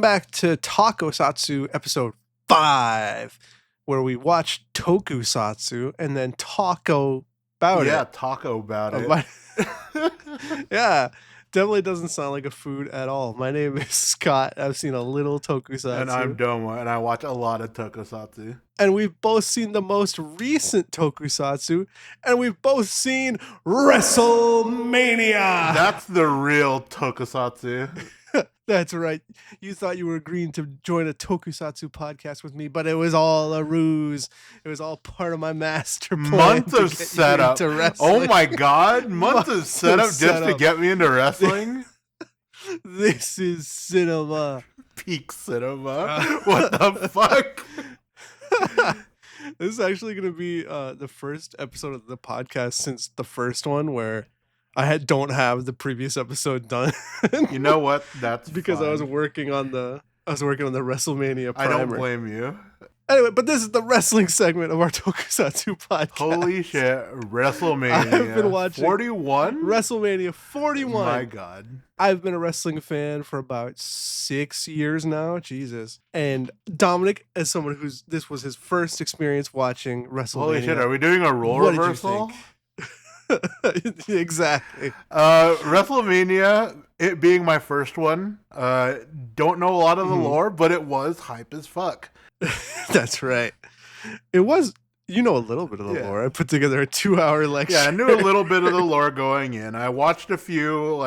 back to Tokusatsu episode 5, where we watch Tokusatsu and then talk about it. Yeah, taco about it. Yeah, definitely doesn't sound like a food at all. My name is Scott. I've seen a little Tokusatsu. And I'm Domo, and I watch a lot of Tokusatsu. And we've both seen the most recent Tokusatsu, and we've both seen WrestleMania. That's the real Tokusatsu. That's right. You thought you were agreeing to join a Tokusatsu podcast with me, but it was all a ruse. It was all part of my master plan. Months of setup. Oh my God. Months of setup just to get me into wrestling? This is cinema. Peak cinema. What the fuck? This is actually going to be the first episode of the podcast since the first one where I don't have the previous episode done. You know what? That's because fine. I was working on the WrestleMania primer. I don't blame you. Anyway, but this is the wrestling segment of our Tokusatsu podcast. Holy shit, WrestleMania. I've been watching 41? WrestleMania 41. My God. I've been a wrestling fan for about 6 years now. Jesus. And Dominic, as someone this was his first experience watching WrestleMania. Holy shit, are we doing a role reversal? Exactly. WrestleMania, it being my first one, don't know a lot of the lore, but it was hype as fuck. That's right. It was, a little bit of the lore. I put together a 2-hour lecture. Yeah, I knew a little bit of the lore going in. I watched a few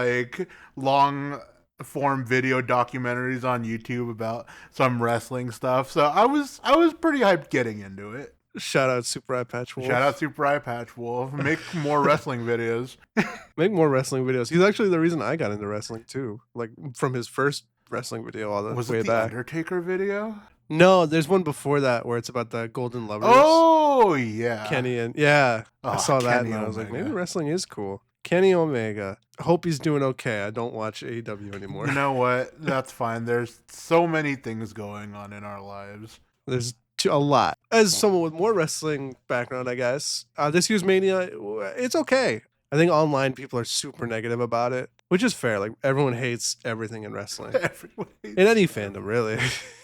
long form video documentaries on YouTube about some wrestling stuff. So I was pretty hyped getting into it. Shout out Super Eye Patch Wolf. Shout out Super Eye Patch Wolf. Make more wrestling videos. Make more wrestling videos. He's actually the reason I got into wrestling too. Like from his first wrestling video all the way back. Was it the Undertaker video? No, there's one before that where it's about the Golden Lovers. Oh yeah, Kenny and I saw that and I was like, maybe wrestling is cool. Kenny Omega. Hope he's doing okay. I don't watch AEW anymore. You know what? That's fine. There's so many things going on in our lives. There's a lot. As someone with more wrestling background, I guess, this year's Mania, it's okay. I think online people are super negative about it, which is fair. Like everyone hates everything in wrestling. In any fandom, really.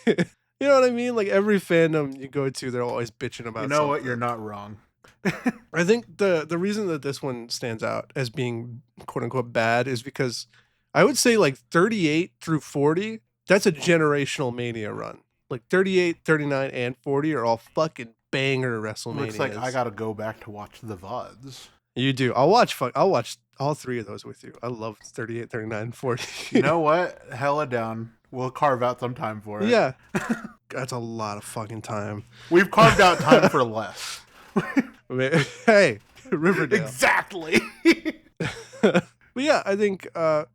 You know what I mean? Like every fandom you go to, they're always bitching about. You know what? You're not wrong. I think the reason that this one stands out as being quote unquote bad is because I would say 38 through 40, that's a generational Mania run. 38, 39, and 40 are all fucking banger WrestleManias. Looks like I gotta go back to watch the VODs. You do. I'll watch all 3 of those with you. I love 38, 39, and 40. You know what? Hella down. We'll carve out some time for it. Yeah. That's a lot of fucking time. We've carved out time for less. Hey, Riverdale. Exactly. But yeah, I think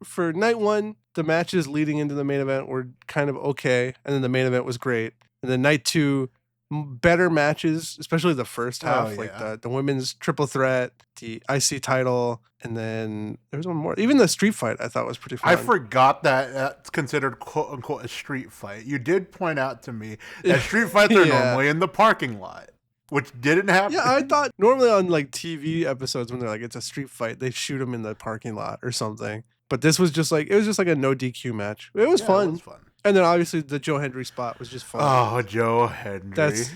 for night 1, the matches leading into the main event were kind of okay, and then the main event was great. And then night 2, better matches, especially the first half, the women's triple threat, the IC title, and then there was one more. Even the street fight I thought was pretty fun. I forgot that that's considered quote unquote a street fight. You did point out to me that street fights are normally in the parking lot. Which didn't happen. Yeah, I thought normally on TV episodes when they're it's a street fight, they shoot them in the parking lot or something. But this was just a no DQ match. It was fun. It was fun. And then obviously the Joe Hendry spot was just fun. Oh, Joe Hendry.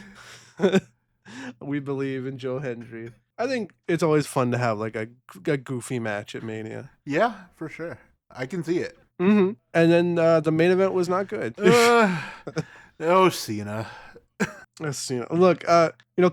We believe in Joe Hendry. I think it's always fun to have a goofy match at Mania. Yeah, for sure. I can see it. Mm-hmm. And then the main event was not good. Cena. Look,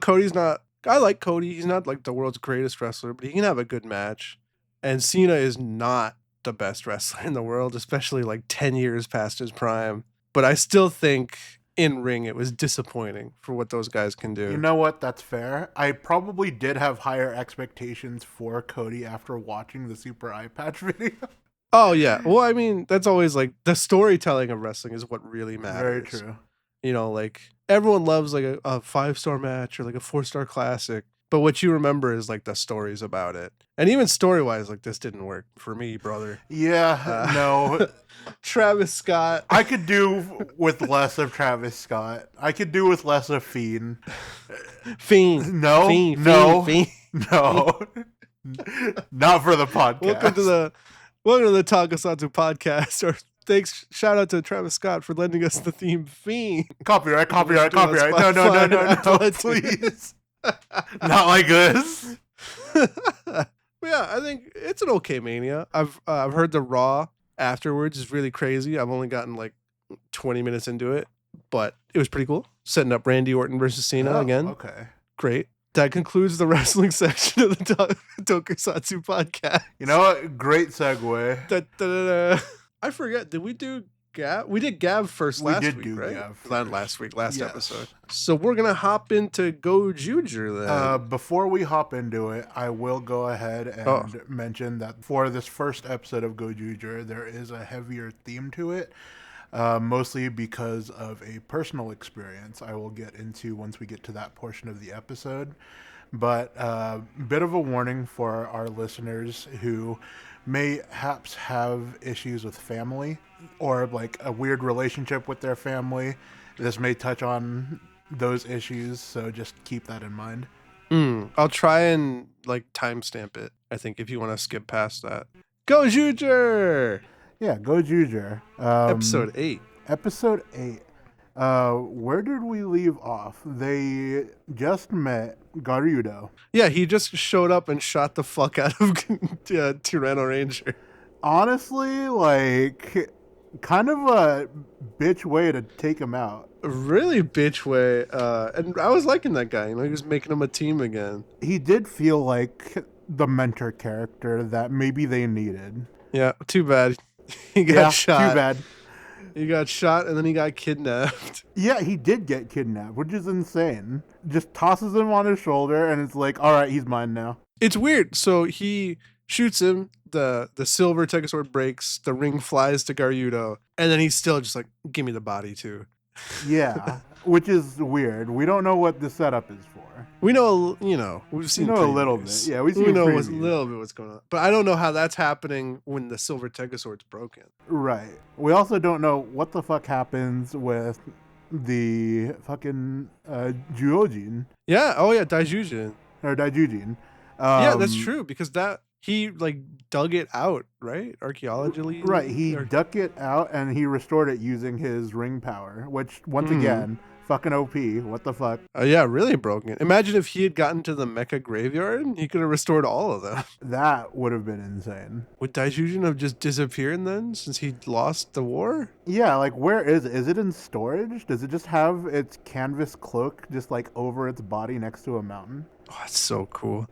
Cody's not. I like Cody. He's not the world's greatest wrestler, but he can have a good match. And Cena is not the best wrestler in the world, especially 10 years past his prime. But I still think in ring it was disappointing for what those guys can do. You know what? That's fair. I probably did have higher expectations for Cody after watching the Super Eye Patch video. Oh yeah. Well, I mean, that's always the storytelling of wrestling is what really matters. Very true. Everyone loves a 5-star match or a 4-star classic, but what you remember is the stories about it. And even story-wise, this didn't work for me, brother. Yeah, no. Travis Scott. I could do with less of Travis Scott. I could do with less of Fiend. Fiend. No, Fiend, no, Fiend. No. Not for the podcast. Welcome to the Tokusatsu podcast, or Thanks. Shout out to Travis Scott for lending us the theme. Copyright. No, please. Not like this. Yeah, I think it's an okay Mania. I've heard the Raw afterwards is really crazy. I've only gotten like 20 minutes into it, but it was pretty cool. Setting up Randy Orton versus Cena again. Okay. Great. That concludes the wrestling section of the Tokusatsu podcast. You know what? Great segue. I forget. Did we do Gavv? We did Gavv first last week, right? Gavv Not last week, last episode. So we're going to hop into Gozyuger then. Before we hop into it, I will go ahead and mention that for this first episode of Gozyuger, there is a heavier theme to it. Mostly because of a personal experience I will get into once we get to that portion of the episode. But bit of a warning for our listeners who may perhaps have issues with family or like a weird relationship with their family. This may touch on those issues, so just keep that in mind. I'll try and like timestamp it, I think, if you want to skip past that. Gozyuger! Yeah, Gozyuger. Episode 8. Episode 8. Where did we leave off? They just met Garudo. Yeah, he just showed up and shot the fuck out of Tyranno Ranger. Honestly, like, kind of a bitch way to take him out. Really bitch way. And I was liking that guy. You know, he was making him a team again. He did feel like the mentor character that maybe they needed. Yeah, too bad. He got shot. Too bad. He got shot and then he got kidnapped. Yeah, he did get kidnapped, which is insane. Just tosses him on his shoulder and it's like, all right, he's mine now. It's weird. So he shoots him. The silver Tegasword breaks. The ring flies to Garudo. And then he's still just like, give me the body too. Yeah, which is weird. We don't know what the setup is for. We know, we've seen a little bit. Yeah, we know a little bit what's going on. But I don't know how that's happening when the silver Tegasword's broken. Right. We also don't know what the fuck happens with the fucking Juojin. Yeah. Oh, yeah. Daijujin. Or Daijujin. Yeah, that's true. Because he like dug it out, right? Archaeologically. Right. He dug it out and he restored it using his ring power, which once again, fucking OP. What the fuck? Yeah, really broken. Imagine if he had gotten to the Mecha graveyard, he could have restored all of them. That would have been insane. Would Daijujin have just disappeared then since he lost the war? Yeah, like where is it? Is it in storage? Does it just have its canvas cloak just like over its body next to a mountain? Oh, that's so cool.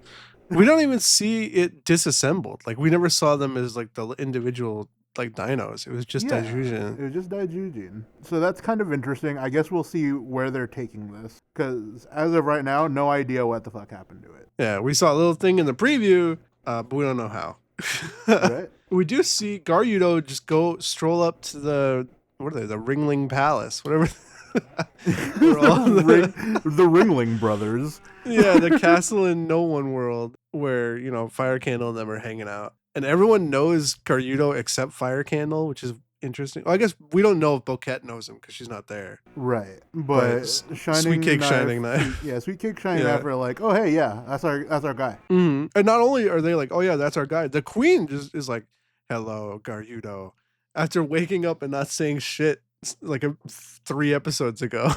We don't even see it disassembled. Like we never saw them as like the individual like dinos. It was just Daijujin. It was just Daijujin. So that's kind of interesting. I guess we'll see where they're taking this. Because as of right now, no idea what the fuck happened to it. Yeah, we saw a little thing in the preview, but we don't know how. Right? We do see Garudo just stroll up to the Ringling Palace, whatever. The Ringling Brothers. Yeah, the castle in No One World where, Fire Candle and them are hanging out. And everyone knows Garudo except Fire Candle, which is interesting. Well, I guess we don't know if Boquette knows him because she's not there. Right. But Sweet Cake Shining Knife. Yeah, Sweet Cake Shining Knife are like, oh, hey, yeah, that's our guy. Mm-hmm. And not only are they like, oh, yeah, that's our guy. The queen just is like, hello, Garudo. After waking up and not saying shit like 3 episodes ago.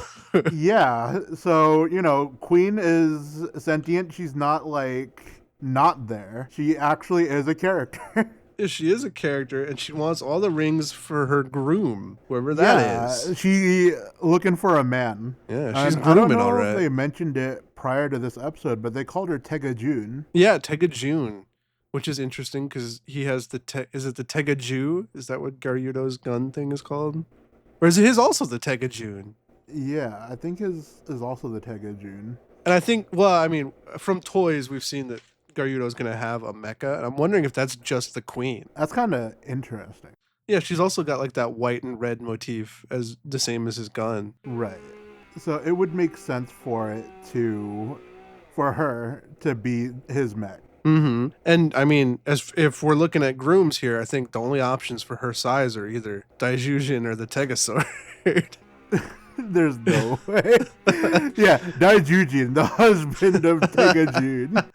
Yeah. So, Queen is sentient. She's not not there. She actually is a character. Yeah, she is a character, and she wants all the rings for her groom, whoever that is. She looking for a man. Yeah, she's grooming all right. I don't know already. if they mentioned it prior to this episode, but they called her Tegajun. Yeah, Tegajun, which is interesting because he has is it the Tegaju? Is that what Garudo's gun thing is called? Or is his also the Tegajun? Yeah, I think his is also the Tegajun. And I think, from toys, we've seen that Garudo's going to have a mecha. And I'm wondering if that's just the queen. That's kind of interesting. Yeah, she's also got like that white and red motif as the same as his gun. Right. So it would make sense for her to be his mech. Mm-hmm. And if we're looking at grooms here, I think the only options for her size are either Daijujin or the Tegasword. There's no way. Yeah, Daijujin, the husband of Tegajun.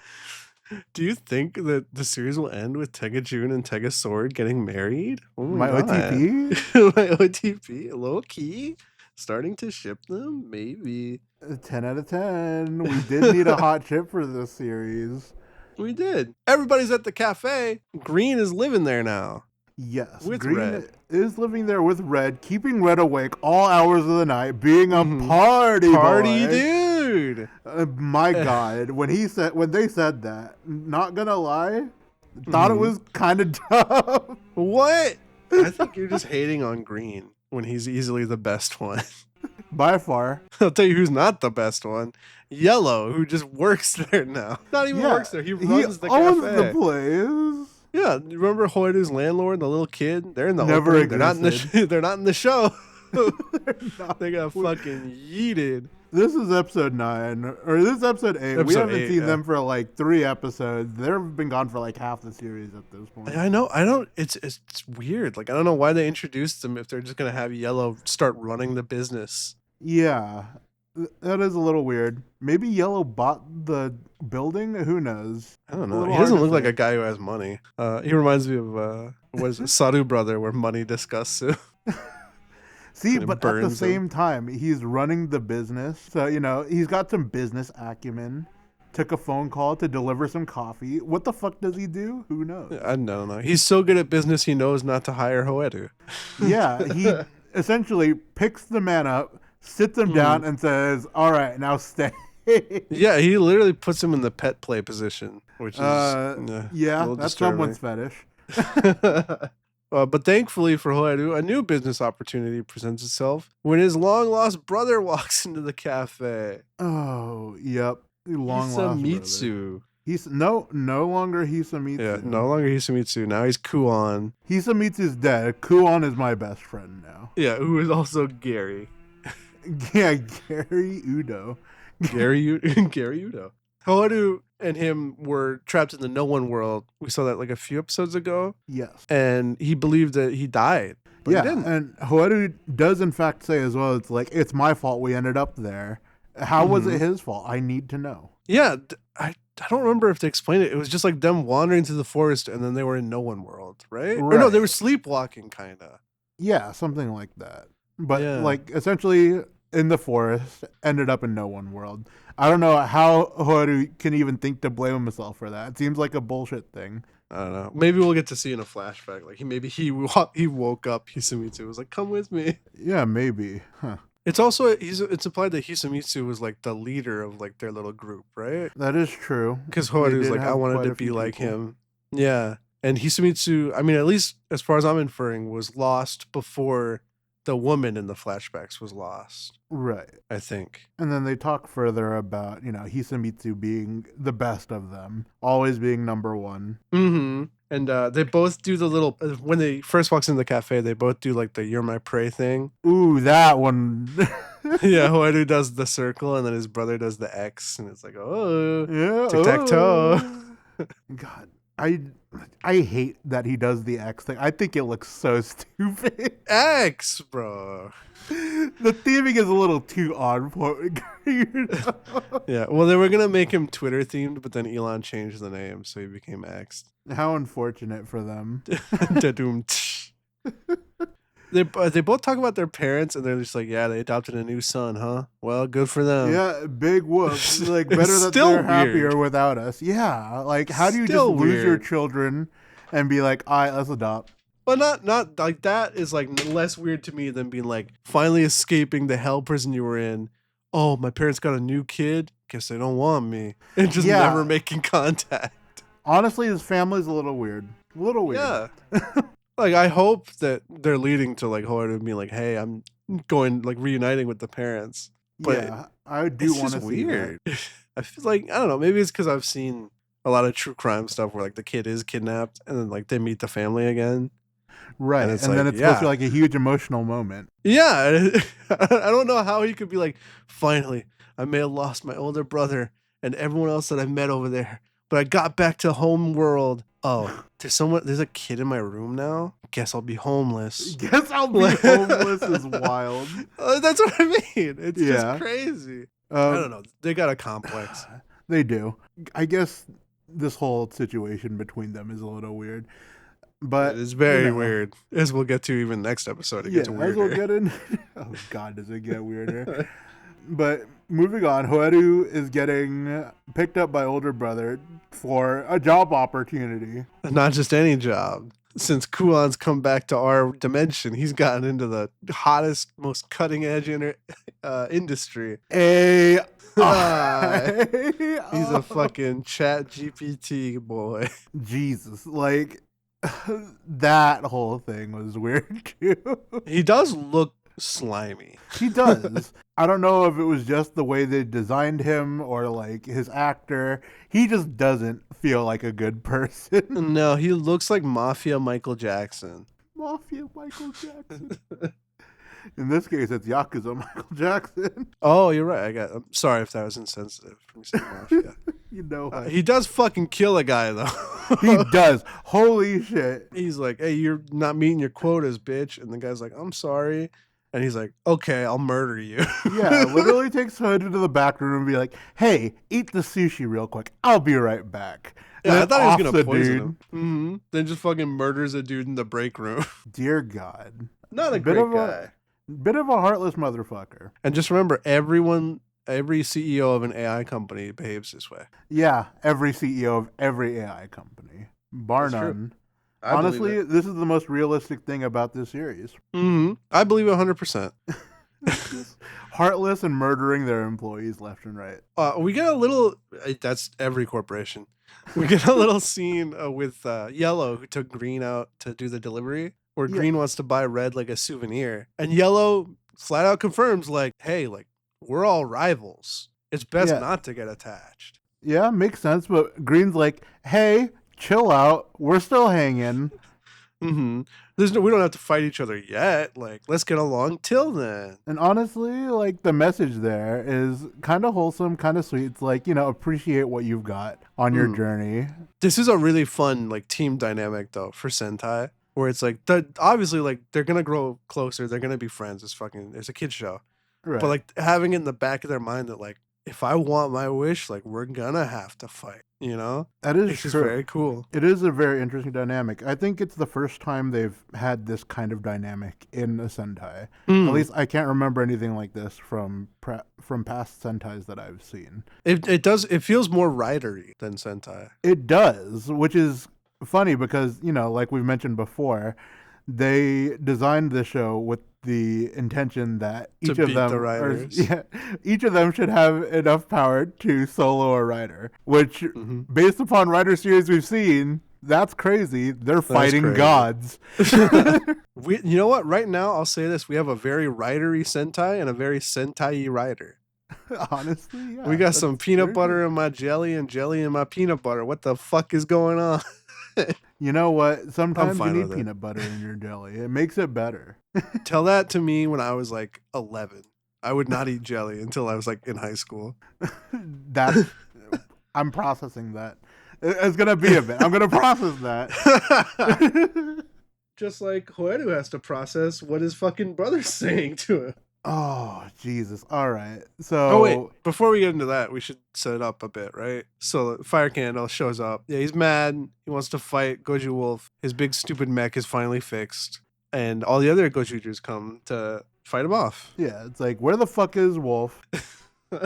Do you think that the series will end with Tega Jun and Tega Sword getting married? Oh My God. OTP? My OTP, low key, starting to ship them, maybe. 10 out of 10. We did need a hot chip for this series. We did. Everybody's at the cafe. Green is living there now. Yes, With Green Red. is living there with Red, keeping Red awake all hours of the night, being a party boy. dude. My God, when they said that, not gonna lie, thought it was kind of dumb. What? I think you're just hating on Green when he's easily the best one. By far. I'll tell you who's not the best one. Yellow, who just works there now. Not even works there. He runs the owns cafe. the place. Yeah, you remember Hoidu's landlord, the little kid? They're in the Never opening. They're not in existed. they're not in the show. They got fucking yeeted. This is episode 9, or this is episode 8. We haven't seen them for like 3 episodes. They've been gone for like half the series at this point. I know. I don't. It's weird. Like I don't know why they introduced them if they're just gonna have Yellow start running the business. Yeah, that is a little weird. Maybe Yellow bought the building. Who knows? I don't know. He doesn't look like a guy who has money. He reminds me of what is it, Saru Brother, where money disgusts. See, but at the same time, he's running the business. So, he's got some business acumen. Took a phone call to deliver some coffee. What the fuck does he do? Who knows? I don't know. He's so good at business, he knows not to hire Hoedu. Yeah, he essentially picks the man up, sits him down, and says, all right, now stay. Yeah, he literally puts him in the pet play position, which is that's someone's fetish. But thankfully for Hoedu, a new business opportunity presents itself when his long-lost brother walks into the cafe. Oh, yep. Long-lost Hisamitsu. He's no longer Hisamitsu. Yeah, no longer Hisamitsu. Now he's Kuon. Hisamitsu's dead. Kuon is my best friend now. Yeah, who is also Gary. Yeah, Gary Udo. Gary Udo. Hoedu and him were trapped in the no one world. We saw that like a few episodes ago. Yes. And he believed that he died. But he didn't. And Hoedu does in fact say as well, it's like, it's my fault we ended up there. How was it his fault? I need to know. Yeah, I don't remember if they explained it. It was just like them wandering through the forest and then they were in no one world, right? Or no, they were sleepwalking kind of. Yeah, something like that. But like essentially in the forest, ended up in no one world. I don't know how Hoedu can even think to blame himself for that. It seems like a bullshit thing. I don't know. Maybe we'll get to see in a flashback. Like he woke up. Hisamitsu was like, "Come with me." Yeah, maybe. Huh. It's also it's implied that Hisamitsu was like the leader of like their little group, right? That is true. Because Hoedu's like, I wanted to be like him. Yeah, and Hisamitsu, I mean, at least as far as I'm inferring, was lost before the woman in the flashbacks was lost. Right. I think. And then they talk further about, Hisamitsu being the best of them, always being number one. Mm-hmm. And they both do the little, when they first walks into the cafe, they both do like the "You're my prey" thing. Ooh, that one. Yeah, Hoedu does the circle and then his brother does the X, and it's like, oh, yeah, tic-tac-toe. God, I hate that he does the X thing. I think it looks so stupid. X, bro. The theming is a little too on point. Yeah, well, they were going to make him Twitter themed, but then Elon changed the name, so he became X. How unfortunate for them. They both talk about their parents, and they're just like, yeah, they adopted a new son, huh? Well, good for them. Yeah, big whoops. Like, better that they're happier without us. Yeah, like, how do you just lose your children and be like, all right, let's adopt? Well, not like that is like less weird to me than being like finally escaping the hell prison you were in. Oh, my parents got a new kid. Guess they don't want me. And just never making contact. Honestly, his family's a little weird. A little weird. Yeah. Like, I hope that they're leading to like Hoedu being like, hey, I'm going like reuniting with the parents. But yeah, I do want to see weird. I feel like, I don't know, maybe it's because I've seen a lot of true crime stuff where like the kid is kidnapped and then like they meet the family again. Right. And then it's supposed to be like a huge emotional moment. Yeah. I don't know how he could be like, finally, I may have lost my older brother and everyone else that I've met over there, but I got back to home world. Oh, there's a kid in my room now? Guess I'll be homeless. Guess I'll be homeless is wild. That's what I mean. It's just crazy. I don't know. They got a complex. They do. I guess this whole situation between them is a little weird. But It is very weird, as we'll get to even next episode. It gets weirder. As we'll get in. Oh God, does it get weirder? But moving on, Hoeru is getting picked up by older brother for a job opportunity. Not just any job. Since Kuon's come back to our dimension, he's gotten into the hottest, most cutting edge industry. He's a fucking Chat GPT boy. Jesus, like that whole thing was weird too. He does look slimy. He does. I don't know if it was just the way they designed him or like his actor. He just doesn't feel like a good person. No, he looks like Mafia Michael Jackson. Mafia Michael Jackson. In this case, it's Yakuza Michael Jackson. Oh, you're right. I'm sorry if that was insensitive. Mafia. You know, he does fucking kill a guy though. He does. Holy shit. He's like, "Hey, you're not meeting your quotas, bitch." And the guy's like, "I'm sorry." And he's like, "Okay, I'll murder you." Yeah, literally takes Hood into the back room and be like, "Hey, eat the sushi real quick. I'll be right back." Yeah, I thought he was gonna poison him. Mm-hmm. Then just fucking murders a dude in the break room. Dear God. Not a great guy. Bit of a heartless motherfucker. And just remember, every CEO of an AI company behaves this way. Yeah, every CEO of every AI company. Bar none. Honestly, this is the most realistic thing about this series. Mm-hmm. I believe 100%. Heartless and murdering their employees left and right. We get a little... That's every corporation. We get a little scene with Yellow, who took Green out to do the delivery, where Green wants to buy Red like a souvenir. And Yellow flat out confirms, like, hey, like, we're all rivals. It's best not to get attached. Yeah, makes sense. But Green's like, hey, chill out. We're still hanging. Mm-hmm. We don't have to fight each other yet. Like, let's get along till then. And honestly, like, the message there is kind of wholesome, kind of sweet. It's like, appreciate what you've got on your journey. This is a really fun, like, team dynamic, though, for Sentai, where it's like, obviously, like, they're going to grow closer. They're going to be friends. It's a kid's show. Right. But, like, having it in the back of their mind that, like, if I want my wish, like, we're going to have to fight, That is true. Just very cool. It is a very interesting dynamic. I think it's the first time they've had this kind of dynamic in a Sentai. At least I can't remember anything like this from past Sentais that I've seen. It does. It feels more ridery than Sentai. It does, which is funny because, like we've mentioned before, they designed the show with the intention that each of them should have enough power to solo a rider, which based upon rider series we've seen, that's crazy. They're fighting gods. You know what? Right now, I'll say this. We have a very ridery Sentai and a very Sentai-y rider. Honestly, yeah. We got some peanut butter in my jelly and jelly in my peanut butter. What the fuck is going on? You know what? Sometimes you need peanut butter in your jelly. It makes it better. Tell that to me when I was like 11. I would not eat jelly until I was like in high school. I'm processing that. It's going to be a bit. I'm going to process that. Just like Hoeru has to process what his fucking brother's saying to him. Oh, Jesus. All right. So, wait. Before we get into that, we should set it up a bit, right? So Fire Candle shows up. Yeah, he's mad. He wants to fight Goju Wolf. His big stupid mech is finally fixed. And all the other Gojujers come to fight him off. Yeah, it's like, where the fuck is Wolf?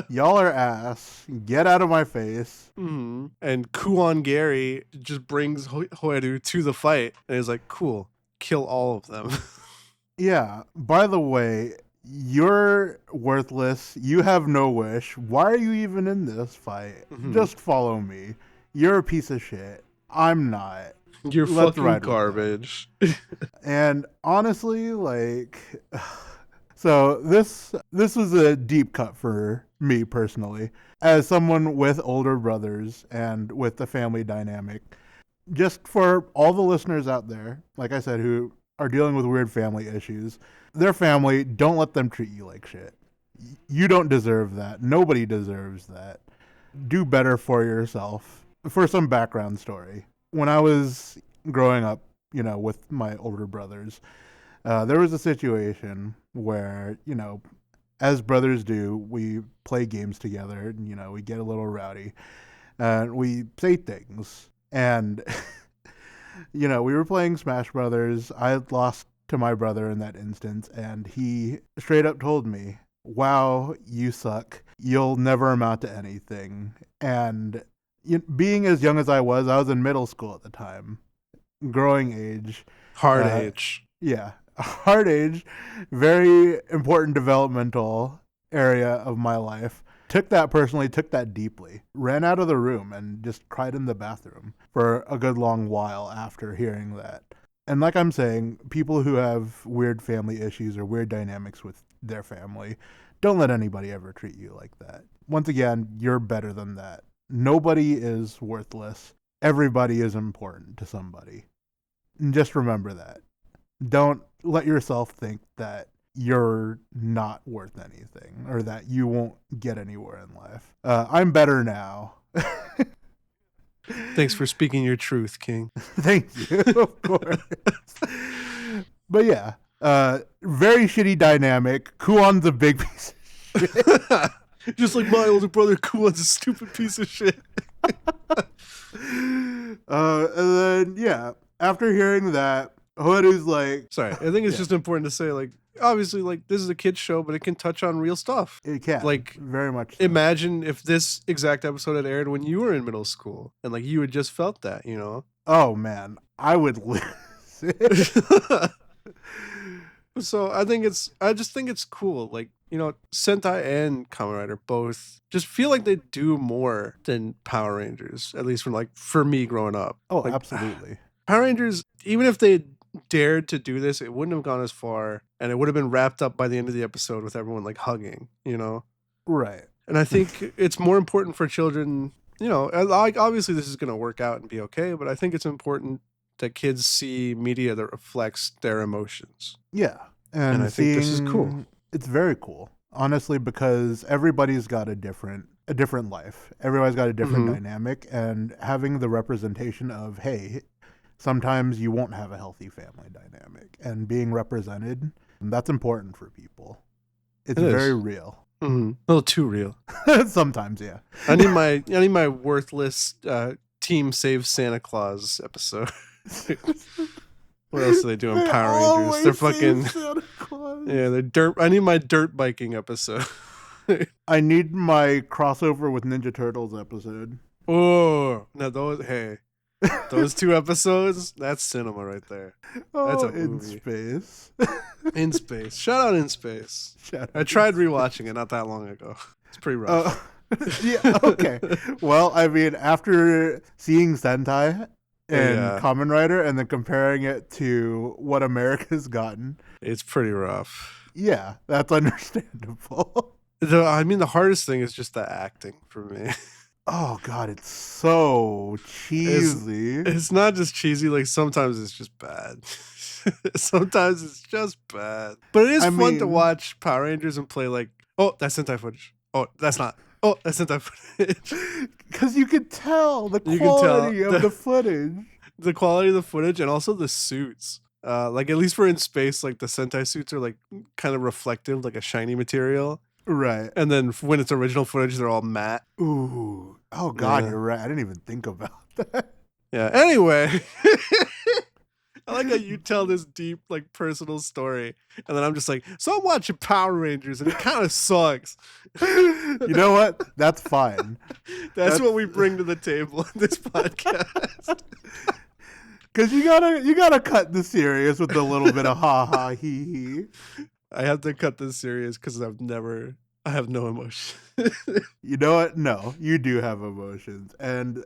Y'all are ass. Get out of my face. Mm-hmm. And Kuon Gary just brings Hoeru to the fight. And he's like, cool. Kill all of them. Yeah. By the way, you're worthless. You have no wish. Why are you even in this fight? Just follow me. You're a piece of shit. I'm not. You're fucking garbage. And honestly, like, so this was a deep cut for me personally, as someone with older brothers and with the family dynamic. Just for all the listeners out there, like I said, who are dealing with weird family issues, their family, don't let them treat you like shit. You don't deserve that. Nobody deserves that. Do better for yourself. For some background story, when I was growing up, with my older brothers, there was a situation where, as brothers do, we play games together and, we get a little rowdy. and we say things. And, we were playing Smash Brothers. I had lost to my brother in that instance, and he straight up told me, wow, you suck. You'll never amount to anything. And being as young as I was in middle school at the time, growing age. Hard age. Yeah. Hard age, very important developmental area of my life. Took that personally, took that deeply. Ran out of the room and just cried in the bathroom for a good long while after hearing that. And like I'm saying, people who have weird family issues or weird dynamics with their family, don't let anybody ever treat you like that. Once again, you're better than that. Nobody is worthless. Everybody is important to somebody. And just remember that. Don't let yourself think that you're not worth anything or that you won't get anywhere in life. I'm better now. Thanks for speaking your truth, King. Thank you, of course. But yeah, very shitty dynamic. Kuon's a big piece of shit. Just like my older brother, Kuon's a stupid piece of shit. And then, yeah, after hearing that, Hoodoo's like... Sorry, I think it's just important to say, like, obviously, like, this is a kid's show, but it can touch on real stuff. It can, like, very much so. Imagine if this exact episode had aired when you were in middle school, and, like, you had just felt that, you know? Oh, man, I would lose it. So I just think it's cool. Like, Sentai and Kamen Rider both just feel like they do more than Power Rangers, at least for me growing up. Oh, like, absolutely. Power Rangers, even if they dared to do this, it wouldn't have gone as far, and it would have been wrapped up by the end of the episode with everyone like hugging, Right. And I think it's more important for children, like obviously this is going to work out and be okay, but I think it's important that kids see media that reflects their emotions. Yeah. And I think this is cool. It's very cool, honestly, because everybody's got a different life. Everybody's got a different dynamic, and having the representation of, hey, sometimes you won't have a healthy family dynamic, and being represented, that's important for people. It's very real. Mm-hmm. A little too real. Sometimes, yeah. I need my worthless Team Save Santa Claus episode. What else are they doing? Power Rangers. They're fucking Santa Claus. Yeah, they're dirt. I need my dirt biking episode. I need my crossover with Ninja Turtles episode. Oh, now those two episodes, that's cinema right there. That's a movie. In space. In space. Shout out In Space. I tried rewatching it not that long ago. It's pretty rough. Yeah, okay. Well, I mean, after seeing Sentai and Kamen Rider and then comparing it to what America's gotten, it's pretty rough. Yeah, that's understandable. I mean, the hardest thing is just the acting for me. Oh, God, it's so cheesy. It's not just cheesy. Like, sometimes it's just bad. Sometimes it's just bad. But it is fun to watch Power Rangers and play like, oh, that's Sentai footage. Oh, that's not. Oh, that's Sentai footage. Because you can tell the quality of the footage. The quality of the footage and also the suits. Like, at least for In Space, like, the Sentai suits are, like, kind of reflective, like a shiny material. Right. And then when it's original footage, they're all matte. Ooh. Oh, God, you're right. I didn't even think about that. Yeah. Anyway. I like how you tell this deep, like, personal story. And then I'm just like, so I'm watching Power Rangers, and it kind of sucks. You know what? That's fine. That's what we bring to the table in this podcast. Because you gotta cut the serious with a little bit of ha-ha, hee-hee. I have to cut this serious because I have no emotion. You know what? No, you do have emotions. And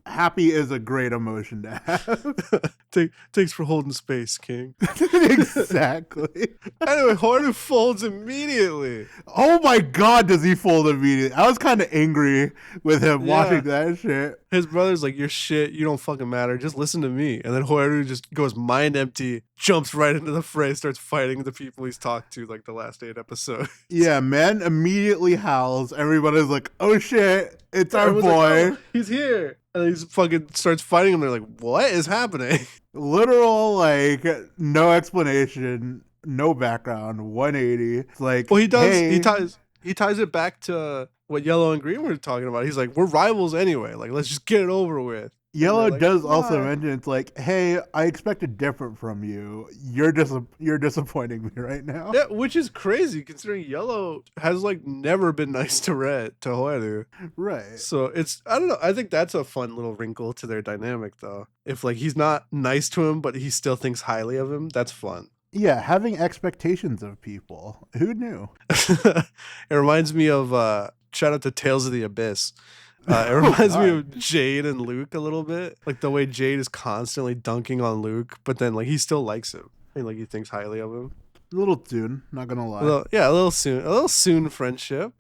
happy is a great emotion to have. Thanks for holding space, King. Exactly. Anyway, Horner folds immediately. Oh my God, does he fold immediately? I was kind of angry with him watching that shit. His brother's like, you're shit. You don't fucking matter. Just listen to me. And then Horu just goes mind empty, jumps right into the fray, starts fighting the people he's talked to like the last 8 episodes. Yeah, man immediately howls. Everybody's like, oh shit, it's our boy. Like, oh, he's here. And he fucking starts fighting him. They're like, what is happening? Literal, like, no explanation, no background, 180. It's like, well, he does. Hey. he ties it back to what Yellow and Green were talking about. He's like, we're rivals anyway. Like, let's just get it over with. Yellow like, does also mention it's like, hey, I expected different from you. You're disappointing me right now. Yeah, which is crazy considering Yellow has like never been nice to Hoeru. Right. So I don't know. I think that's a fun little wrinkle to their dynamic though. If like he's not nice to him, but he still thinks highly of him, that's fun. Yeah, having expectations of people. Who knew? It reminds me of shout out to Tales of the Abyss. It reminds me of Jade and Luke a little bit. Like the way Jade is constantly dunking on Luke, but then like he still likes him. And like he thinks highly of him. A little soon, not gonna lie. A little soon friendship.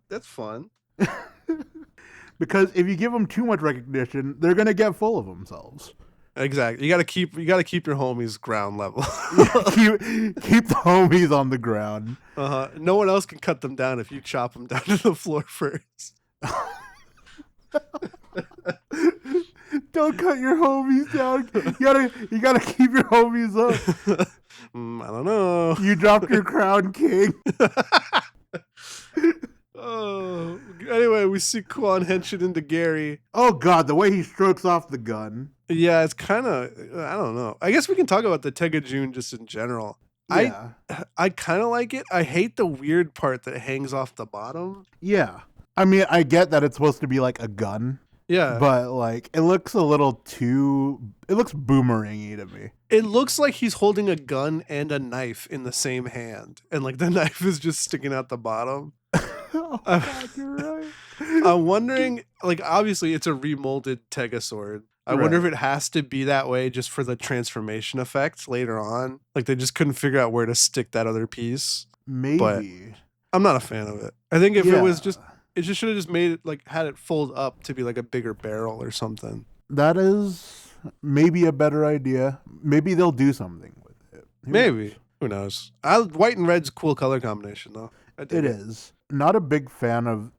That's fun. Because if you give them too much recognition, they're gonna get full of themselves. Exactly. You gotta keep your homies ground level. keep the homies on the ground. No one else can cut them down if you chop them down to the floor first. Don't cut your homies down. You gotta keep your homies up. I don't know. You dropped your crown, king. Oh, anyway, we see Quan henching into Gary. Oh God, the way he strokes off the gun. Yeah, it's kind of, I don't know. I guess we can talk about the Tegajun just in general. Yeah. I kind of like it. I hate the weird part that hangs off the bottom. Yeah. I mean, I get that it's supposed to be like a gun. Yeah. But like, it looks boomerangy to me. It looks like he's holding a gun and a knife in the same hand. And like the knife is just sticking out the bottom. Oh, God, you're right. I'm wondering, like, obviously it's a remolded Tega sword. I wonder if it has to be that way just for the transformation effect later on. Like they just couldn't figure out where to stick that other piece. Maybe. But I'm not a fan of it. I think if it was just, it just should have just made it like had it fold up to be like a bigger barrel or something. That is maybe a better idea. Maybe they'll do something with it. Who knows? White and red's a cool color combination though. It is. Not a big fan of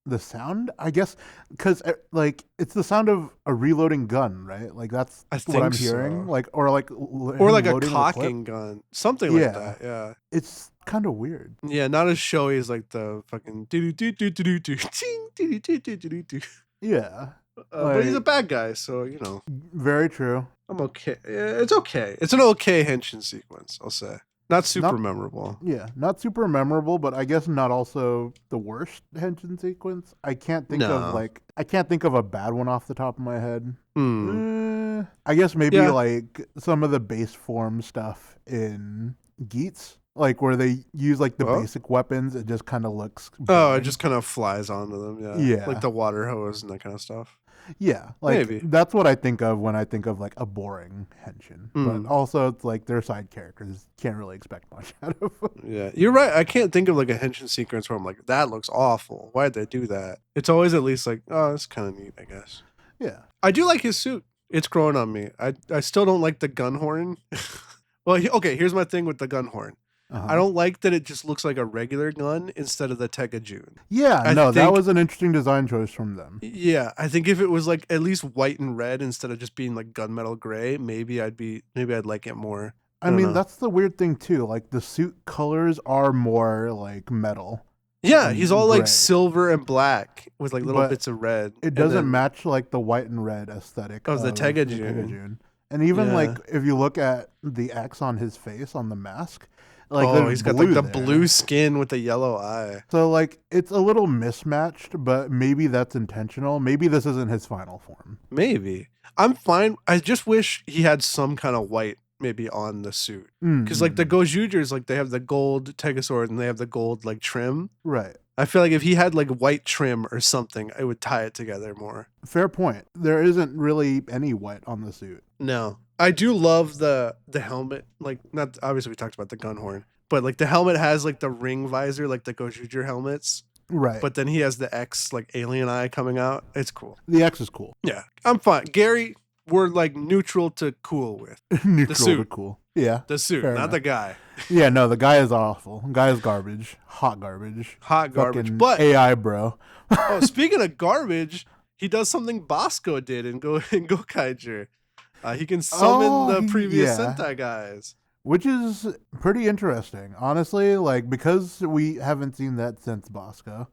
the sound, I guess, because like it's the sound of a reloading gun, right? Like that's what I'm hearing. Like or like a cocking gun, something like that. Yeah, it's kind of weird. Yeah, not as showy as like the fucking do do do do do do do. Yeah, but he's a bad guy, so you know. Very true. I'm okay. It's okay. It's an okay henshin sequence, I'll say. Not super memorable. Yeah, not super memorable, but I guess not also the worst henshin sequence. I can't think of a bad one off the top of my head. I guess maybe like some of the base form stuff in Geats, like where they use like the basic weapons. It just kind of looks. Oh, it just kind of flies onto them. Yeah, like the water hose and that kind of stuff. Yeah, like that's what I think of when I think of like a boring henshin. But also it's like their side characters can't really expect much out of them. Yeah, you're right. I can't think of like a henshin sequence where I'm like, that looks awful. Why'd they do that? It's always at least like, oh, it's kind of neat, I guess. Yeah. I do like his suit. It's growing on me. I still don't like the gun horn. Well, okay, here's my thing with the gun horn. I don't like that it just looks like a regular gun instead of the Tegajun. Yeah, that was an interesting design choice from them. Yeah, I think if it was like at least white and red instead of just being like gunmetal gray, maybe I'd like it more. I mean, that's the weird thing too. Like the suit colors are more like metal. Yeah, he's all like silver and black with like little bits of red. It doesn't match like the white and red aesthetic of the Tegajun. And even like if you look at the X on his face on the mask, like he's got like the blue skin with the yellow eye. So like it's a little mismatched, but maybe that's intentional. Maybe this isn't his final form. Maybe. I'm fine. I just wish he had some kind of white maybe on the suit. Because like the Gozyugers, like they have the gold Tegasword and they have the gold like trim. Right. I feel like if he had like white trim or something, it would tie it together more. Fair point. There isn't really any white on the suit. No. I do love the helmet. Like, not obviously we talked about the gun horn, but like the helmet has like the ring visor, like the Gozyuger helmets. Right. But then he has the X like alien eye coming out. It's cool. The X is cool. Yeah. I'm fine. Gary, we're like neutral to cool with. Neutral the suit. to cool. Yeah. The suit, not the guy. Yeah, no, the guy is awful. The guy is garbage. Hot garbage. Hot garbage. Fucking but AI bro. Speaking of garbage, he does something Bosco did in Gokaiger. He can summon the previous Sentai guys. which is pretty interesting, honestly. Like, because we haven't seen that since Bosco.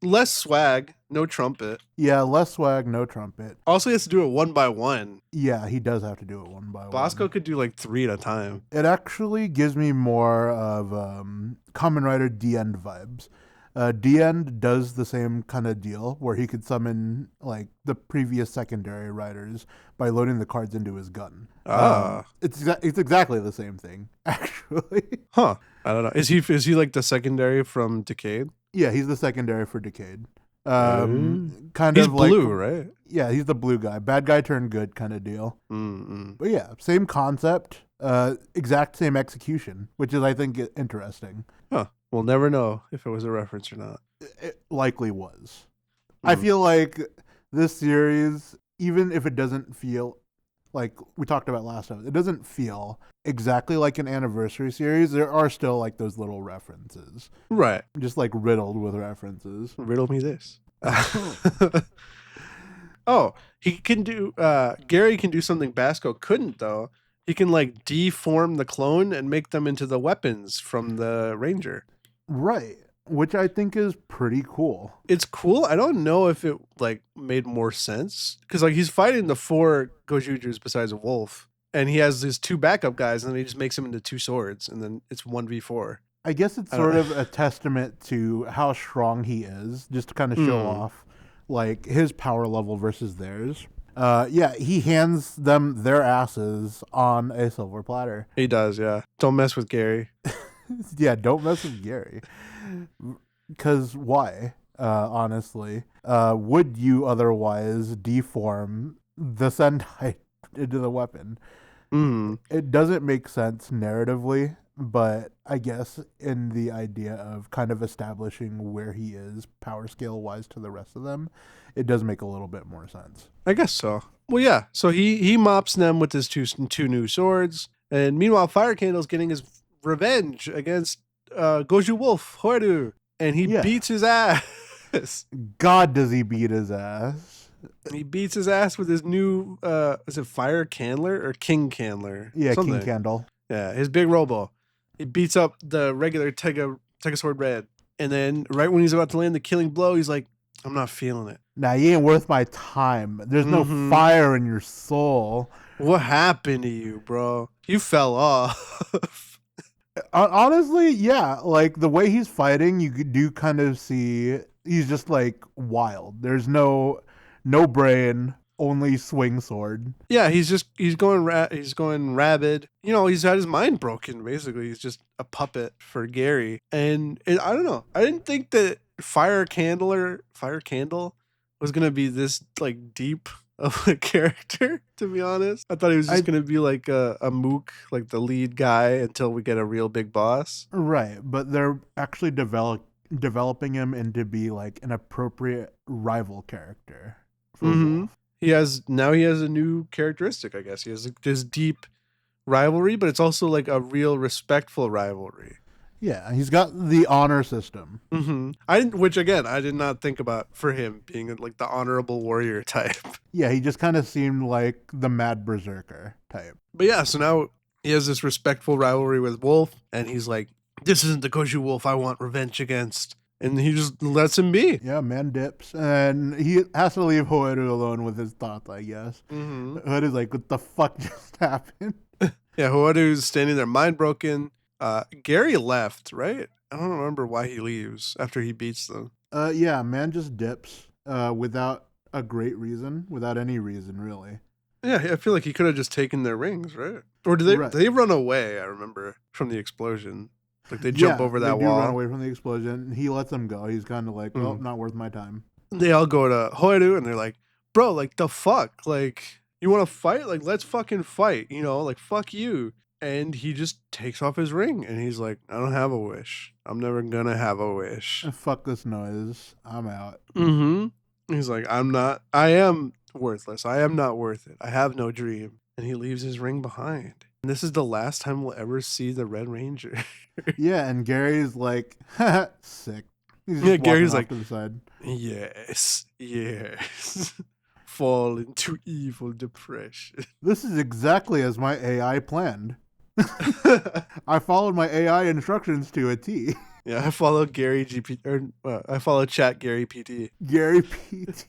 Less swag, no trumpet. Yeah, less swag, no trumpet. Also, he has to do it one by one. Yeah, he does have to do it one by Bosco one. could do like 3 at a time. It actually gives me more of Kamen Rider D-End vibes. D-End does the same kind of deal where he could summon like the previous secondary riders by loading the cards into his gun. It's exactly the same thing, actually. Huh. I don't know. Is he like the secondary from Decade? Yeah, he's the secondary for Decade. Kind of blue, like, right? Yeah, he's the blue guy. Bad guy turned good kind of deal. But yeah, same concept, exact same execution, which is, I think, interesting. Huh. We'll never know if it was a reference or not. It likely was. I feel like this series, even if it doesn't feel like we talked about last time, it doesn't feel exactly like an anniversary series. There are still like those little references. Right. Just like riddled with references. Riddle me this. Oh, he can do, Gary can do something Basco couldn't, though. He can like deform the clone and make them into the weapons from the Ranger. Right. Which I think is pretty cool. It's cool. I don't know if it like made more sense because like he's fighting the 4 Gozyugers besides a wolf, and he has these 2 backup guys, and then he just makes them into 2 swords, and then it's 1v4. I guess it's sort of a testament to how strong he is, just to kind of show off like his power level versus theirs. Yeah, he hands them their asses on a silver platter. He does, yeah. Don't mess with Gary. Yeah, don't mess with Gary. Because why, honestly? Would you otherwise deform the Sentai into the weapon? It doesn't make sense narratively, but I guess in the idea of kind of establishing where he is power scale wise to the rest of them, it does make a little bit more sense. I guess so. Well, yeah. So he mops them with his two new swords, and meanwhile, Fire Candle's getting his revenge against Goju Wolf Horu, and he beats his ass. God, does he beat his ass? He beats his ass with his new is it Fire Candler or King Candler? Yeah, something. King Candle. Yeah, his big robo. He beats up the regular Tega Sword Red, and then right when he's about to land the killing blow, he's like, "I'm not feeling it. Nah, you ain't worth my time. There's no fire in your soul. What happened to you, bro? You fell off." Honestly, yeah. Like the way he's fighting, you do kind of see he's just like wild. There's no brain, only swing sword. Yeah, he's going rabid. You know, he's had his mind broken. Basically, he's just a puppet for Gary. And I don't know. I didn't think that Fire Candle was gonna be this like deep of a character, to be honest. I thought he was just gonna be like a mook, like the lead guy, until we get a real big boss. Right, but they're actually developing him into be like an appropriate rival character for Wolf. He has a new characteristic, I guess. He has this deep rivalry, but it's also like a real respectful rivalry. Yeah, he's got the honor system. Which again, I did not think about for him being like the honorable warrior type. Yeah, he just kind of seemed like the mad berserker type. But yeah, so now he has this respectful rivalry with Wolf, and he's like, "This isn't the Goju Wolf I want revenge against." And he just lets him be. Yeah, man dips. And he has to leave Hoeru alone with his thoughts, I guess. Hoeru's like, what the fuck just happened? Yeah, Hoeru's standing there, mind broken. Gary left, right? I don't remember why he leaves after he beats them. Yeah, man just dips without a great reason, without any reason, really. Yeah, I feel like he could have just taken their rings, right? Or did they run away, I remember, from the explosion? Like they jump over that wall. Run away from the explosion. He lets them go. He's kind of like, well, not worth my time. They all go to Hoeru and they're like, bro, like the fuck? Like, you want to fight? Like, let's fucking fight, you know? Like, fuck you. And he just takes off his ring and he's like, I don't have a wish. I'm never gonna have a wish. Fuck this noise. I'm out. He's like, I am worthless. I am not worth it. I have no dream. And he leaves his ring behind. And this is the last time we'll ever see the Red Ranger. Yeah, and Gary's like, sick. He's just Gary's off like, to the side. Yes. Fall into evil depression. This is exactly as my AI planned. I followed my AI instructions to a T. Yeah, I follow Gary GP or I follow Chat Gary PT. Gary PT.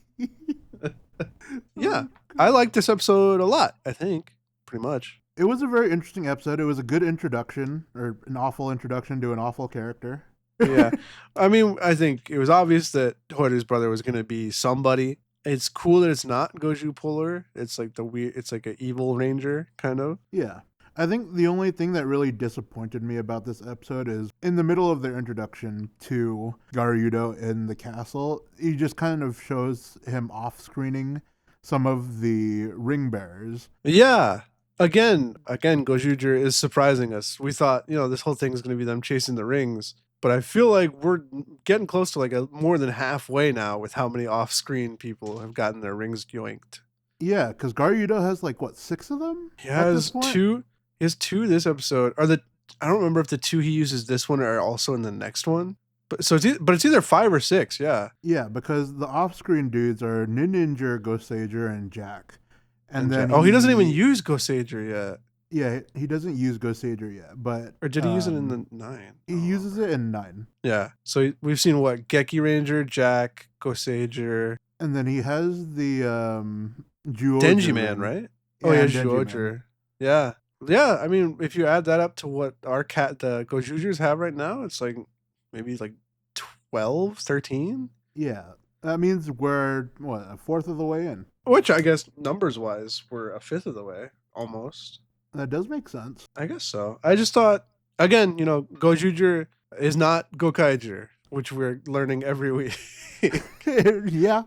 Yeah, I like this episode a lot. I think pretty much. It was a very interesting episode. It was a good introduction, or an awful introduction to an awful character. Yeah, I mean, I think it was obvious that Hoyu's brother was going to be somebody. It's cool that it's not Goju Puller. It's like it's like an evil ranger kind of. Yeah. I think the only thing that really disappointed me about this episode is in the middle of their introduction to Garyudo in the castle, he just kind of shows him off-screening some of the ring bearers. Yeah. Again, Gozyuger is surprising us. We thought, this whole thing is going to be them chasing the rings, but I feel like we're getting close to like more than halfway now with how many off-screen people have gotten their rings yoinked. Yeah, because Garyudo has 6 of them? He has 2. He has 2 this episode. I don't remember if the 2 he uses this one are also in the next one. But it's either 5 or 6, yeah. Yeah, because the off-screen dudes are Ninja, Gozyuger, and Jack. And then he doesn't even use Gozyuger yet. Yeah, he doesn't use Gozyuger yet, but or did he use it in the 9? He uses it in 9. Yeah, so we've seen what Geki Ranger, Jack, Gozyuger, and then he has the Denji Man, right? Oh yeah, Zyuohger. Yeah. Yeah, I mean, if you add that up to what the Gozyugers have right now, it's like maybe 12, 13? Yeah, that means we're, a fourth of the way in. Which I guess, numbers-wise, we're a fifth of the way, almost. That does make sense. I guess so. I just thought, again, Gozyuger is not Gokaiger, which we're learning every week. Yeah.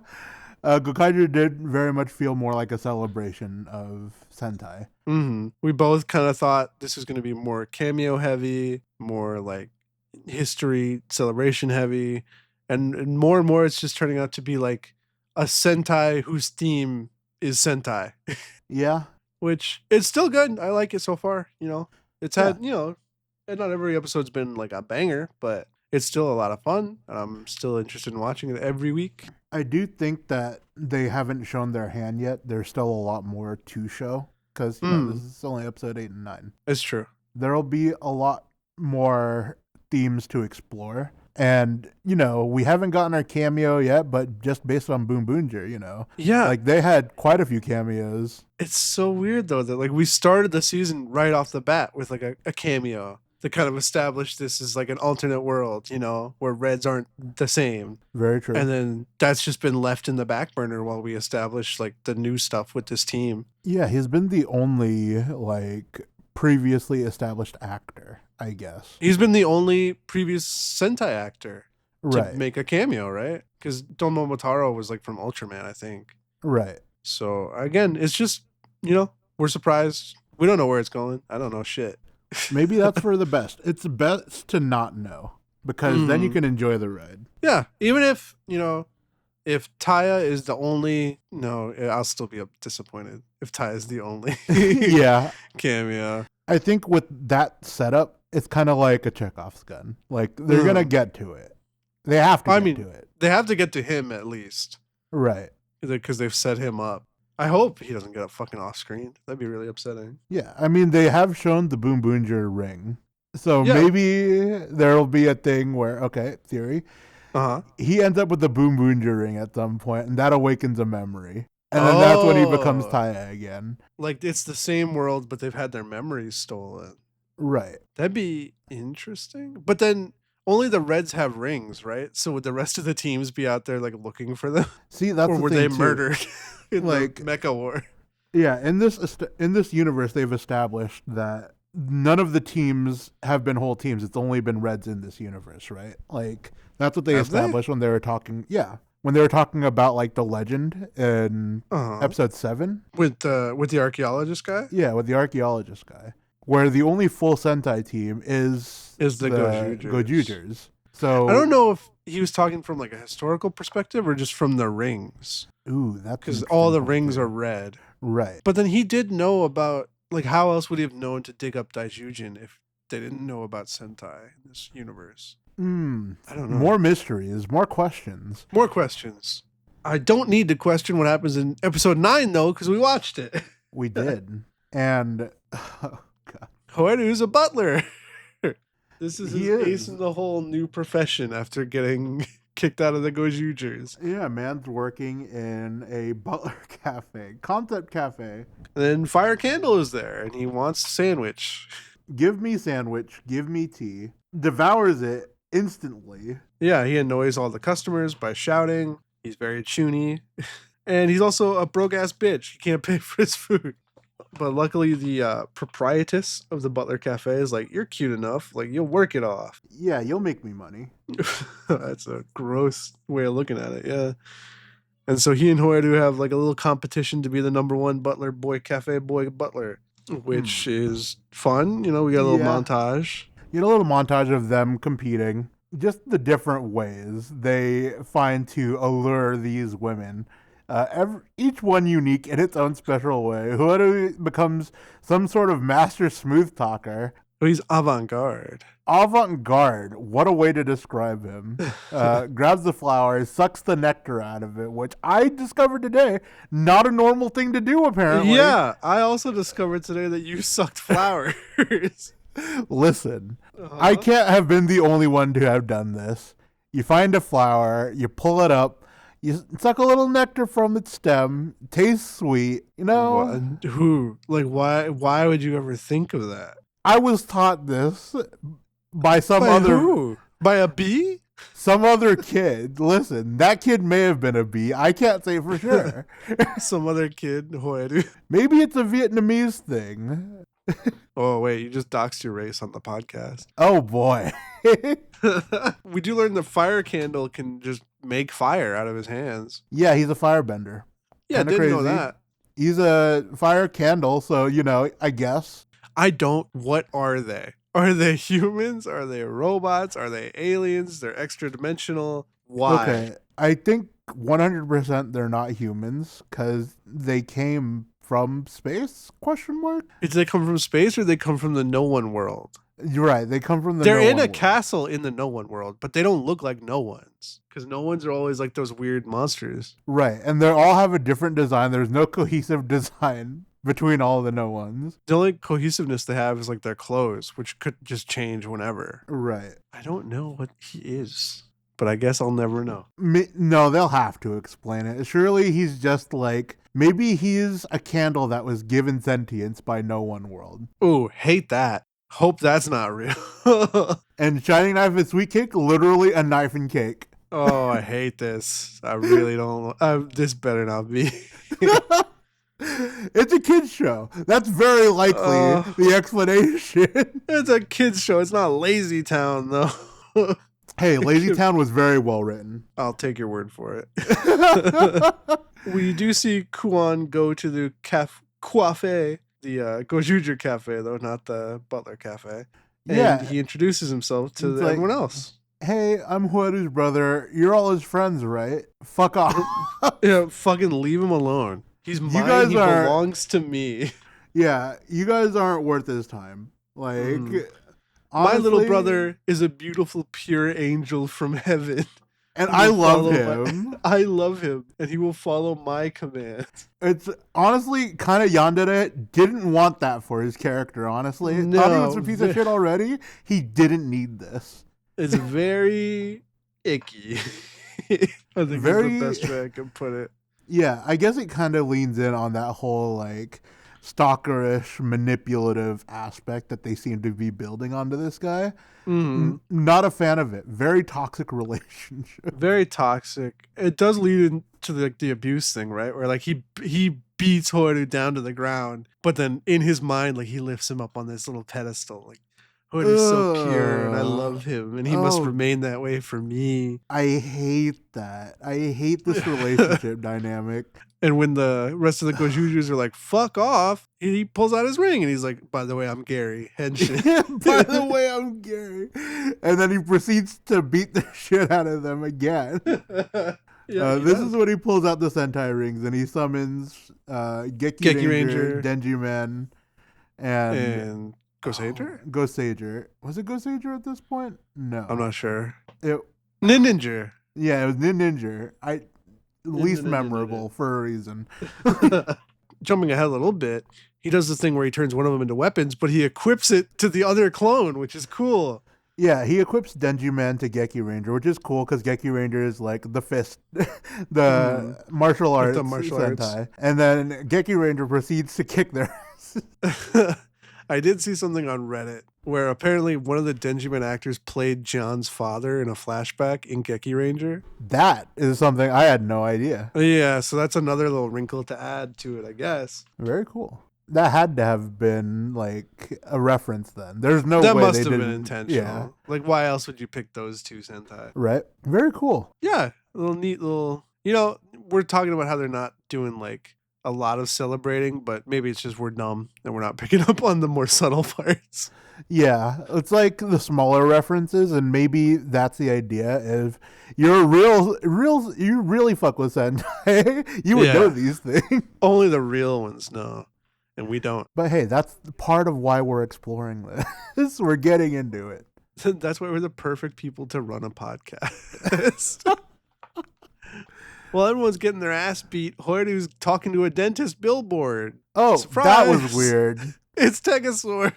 Gokaiger did very much feel more like a celebration of Sentai. Mm-hmm. We both kind of thought this was going to be more cameo heavy, more like history celebration heavy, and more it's just turning out to be like a Sentai whose theme is Sentai. Yeah. Which, it's still good. I like it so far. It's had, and not every episode's been like a banger, but it's still a lot of fun, and I'm still interested in watching it every week. I do think that they haven't shown their hand yet. There's still a lot more to show, because this is only episode 8 and 9. It's true. There'll be a lot more themes to explore. And, we haven't gotten our cameo yet, but just based on Boom Boomger, Yeah. They had quite a few cameos. It's so weird, though, that we started the season right off the bat with a cameo that kind of established this as an alternate world, where Reds aren't the same. Very true. And then that's just been left in the back burner while we establish the new stuff with this team. Yeah, he's been the only previously established actor, I guess. He's been the only previous Sentai actor to make a cameo, right? Because Don Momotaro was from Ultraman, I think. Right. So again, it's just, we're surprised. We don't know where it's going. I don't know shit. Maybe that's for the best. It's best to not know, because then you can enjoy the ride. Yeah. Even if, if Taya is the only, I'll still be disappointed if Taya is the only yeah cameo. I think with that setup, it's kind of like a Chekhov's gun. They're going to get to it. They have to get to it. They have to get to him at least. Right. Because they've set him up. I hope he doesn't get a fucking off screen. That'd be really upsetting. Yeah. I mean, they have shown the Boom Boomger ring. So maybe there'll be a thing where, theory. He ends up with the Boom Boomger ring at some point, and that awakens a memory. And then that's when he becomes Taya again. It's the same world, but they've had their memories stolen. Right. That'd be interesting. But then only the Reds have rings, right? So would the rest of the teams be out there looking for them? See, that's or the were thing they too. murdered in the Mecha War? Yeah, in this universe, they've established that none of the teams have been whole teams. It's only been Reds in this universe, right? That's what they established when they were talking. Yeah. When they were talking about the legend in episode 7 with the archaeologist guy. Yeah, with the archaeologist guy, where the only full Sentai team is the Gozyugers. So I don't know if he was talking from a historical perspective or just from the rings. Ooh, that's because all the rings are red, right? But then he did know about how else would he have known to dig up Daijujin if they didn't know about Sentai in this universe? I don't know. More mysteries, more questions. More questions. I don't need to question what happens in episode 9, though, because we watched it. We did. And, oh, God. Hoeru's a butler. This is He his ace is. in the hole new profession after getting kicked out of the Gozyugers. Yeah, man's working in a butler cafe, concept cafe. And then Fire Candle is there, and he wants a sandwich. Give me sandwich, give me tea. Devours it instantly. Yeah, he annoys all the customers by shouting. He's very chuny. And he's also a broke-ass bitch. He can't pay for his food. But luckily, the proprietress of the Butler Cafe is like, you're cute enough. Like, you'll work it off. Yeah, you'll make me money. That's a gross way of looking at it, yeah. And so he and Hoeru have like a little competition to be the number one butler boy, cafe boy butler, which is fun. You know, we got a little montage. You know, a little montage of them competing. Just the different ways they find to allure these women. Each one unique in its own special way. Hoeru becomes some sort of master smooth talker. Oh, he's avant-garde. Avant-garde. What a way to describe him. Grabs the flower, sucks the nectar out of it, which I discovered today. Not a normal thing to do, apparently. Yeah, I also discovered today that you sucked flowers. Listen, I can't have been the only one to have done this. You find a flower, you pull it up, you suck a little nectar from its stem, tastes sweet, you know. Who? Like, why would you ever think of that? I was taught this by some other... Who? By a bee? Some other kid. Listen, that kid may have been a bee. I can't say for sure. Some other kid, Hoeru. Maybe it's a Vietnamese thing. Oh, wait, you just doxed your race on the podcast. Oh, boy. We do learn the Fire Candle can just make fire out of his hands. Yeah, he's a firebender. Yeah, I didn't know that. He's a fire candle, so, you know, I guess. What are they? Are they humans? Are they robots? Are they aliens? They're extra dimensional. Why? Okay, I think 100% they're not humans because they came from space? Question mark. Did they come from space or they come from the no one world? You're right. They come from the. They're in no-one a world. castle in the no one world, but they don't look like no ones because no ones are always like those weird monsters. Right, and they all have a different design. There's no cohesive design between all the no ones. The only cohesiveness they have is like their clothes, which could just change whenever. Right. I don't know what he is, but I guess I'll never know. No, they'll have to explain it. Surely he's just like, maybe he's a candle that was given sentience by no one world. Ooh, hate that. Hope that's not real. And shining knife and sweet cake, literally a knife and cake. Oh, I hate this. I really don't. This better not be. It's a kid's show. That's very likely the explanation. It's a kid's show. It's not Lazy Town, though. Hey, Lazy Town was very well written. I'll take your word for it. We do see Kuon go to the cafe, the Gozyuger cafe, though, not the Butler cafe. And yeah. he introduces himself to everyone else. Hey, I'm Hoeru's brother. You're all his friends, right? Fuck off. Yeah, fucking leave him alone. He's mine. He belongs to me. Yeah, you guys aren't worth his time. Like, honestly, my little brother is a beautiful, pure angel from heaven. And I love him. I love him, and he will follow my commands. It's honestly kind of yandere didn't want that for his character, honestly. No, thought he was a piece of shit already. He didn't need this. It's very icky. I think that's the best way I can put it. Yeah, I guess it kind of leans in on that whole, like, stalkerish, manipulative aspect that they seem to be building onto this guy. Mm-hmm. Not a fan of it. Very toxic relationship. Very toxic. It does lead into the abuse thing, right? Where like he beats Hoeru down to the ground, but then in his mind, like he lifts him up on this little pedestal. Like Hoeru's so pure, and I love him, and he must remain that way for me. I hate that. I hate this relationship dynamic. And when the rest of the Gozyugers are like, fuck off, he pulls out his ring and he's like, by the way, I'm Gary. Henshin. By the way, I'm Gary. And then he proceeds to beat the shit out of them again. This is when he pulls out the Sentai rings and he summons Geki Ranger, Denji Man, and Gozyuger? Gozyuger. Was it Gozyuger at this point? No. I'm not sure. Ninja. Yeah, it was Ninja. Least memorable for a reason. jumping ahead a little bit, he does this thing where he turns one of them into weapons, but he equips it to the other clone, which is cool. Yeah, he equips Denji Man to Geki Ranger, which is cool because Geki Ranger is like the fist, the martial arts Sentai. And then Geki Ranger proceeds to kick their ass. I did see something on Reddit where apparently one of the Denji Man actors played John's father in a flashback in Geki Ranger. That is something I had no idea. Yeah, so that's another little wrinkle to add to it, I guess. Very cool. That had to have been like a reference then. There's no that way must they have didn't. been intentional. Yeah. Like, why else would you pick those two Sentai? Right. Very cool. Yeah, a little neat little. You know, we're talking about how they're not doing like a lot of celebrating, but maybe it's just we're dumb and we're not picking up on the more subtle parts. Yeah, it's like the smaller references, and maybe that's the idea. If you're you really fuck with Sentai, you would know these things. Only the real ones know. And we don't. But hey, that's part of why we're exploring this. We're getting into it. That's why we're the perfect people to run a podcast. Well, everyone's getting their ass beat. Hoyu's talking to a dentist billboard. Oh, surprise! That was weird. It's Tegasword.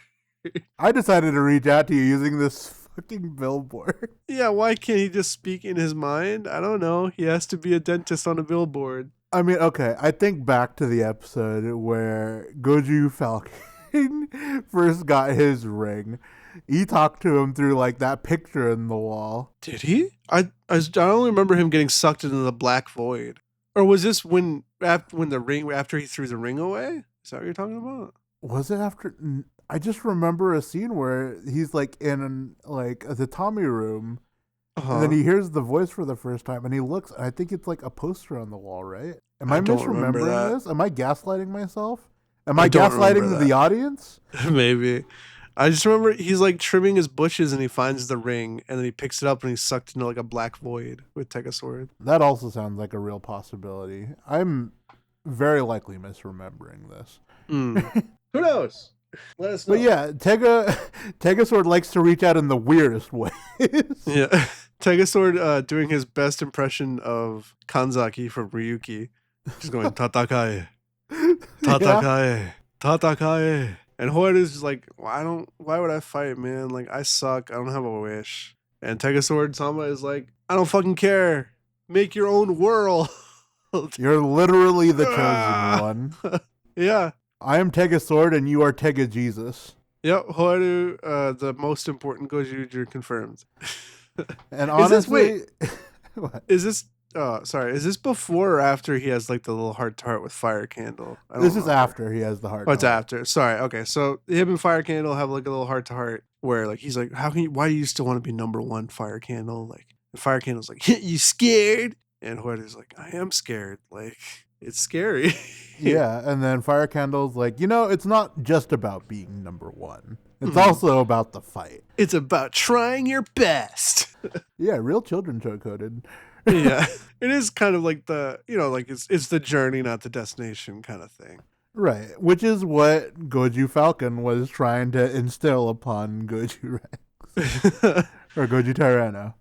I decided to reach out to you using this fucking billboard. Yeah, why can't he just speak in his mind? I don't know. He has to be a dentist on a billboard. I mean, okay, I think back to the episode where Goju Falcon first got his ring. He talked to him through like that picture in the wall. Did he? I only remember him getting sucked into the black void. Or was this when the ring, after he threw the ring away? Is that what you're talking about? Was it after? I just remember a scene where he's like in like a tatami room. And then he hears the voice for the first time, and he looks, and I think it's like a poster on the wall, right? Am I misremembering this? Am I gaslighting myself? Am I gaslighting the audience? Maybe. I just remember he's like trimming his bushes, and he finds the ring, and then he picks it up, and he's sucked into like a black void with Tegasword. That also sounds like a real possibility. I'm very likely misremembering this. Who knows? Let us know. But yeah, Tegasword likes to reach out in the weirdest ways. Yeah. Tegasword doing his best impression of Kanzaki from Ryuki. He's going, Tatakai. Tatakai. Tatakai. And Hoyu's just like, why would I fight, man? Like, I suck. I don't have a wish. And Tegasword Sama is like, I don't fucking care. Make your own world. You're literally the chosen one. Yeah. I am Tegasword and you are Tega Jesus. Yep, Hoyu, the most important Gozyuger confirmed. And honestly, is this before or after he has like the little heart to heart with Fire Candle? This is after he has the heart. Oh, it's after. Sorry. Okay, so him and Fire Candle have like a little heart to heart where like he's like, why do you still want to be number one, Fire Candle? Like, and Fire Candle's like, you scared? And Hoyu's like, I am scared. Like, it's scary. Yeah, and then Fire Candle's like, it's not just about being number one. It's also about the fight. It's about trying your best. Yeah, real children showcoded. Yeah, it is kind of like it's the journey, not the destination kind of thing. Right, which is what Goju Falcon was trying to instill upon Goju Rex. Or Goju Tyranno.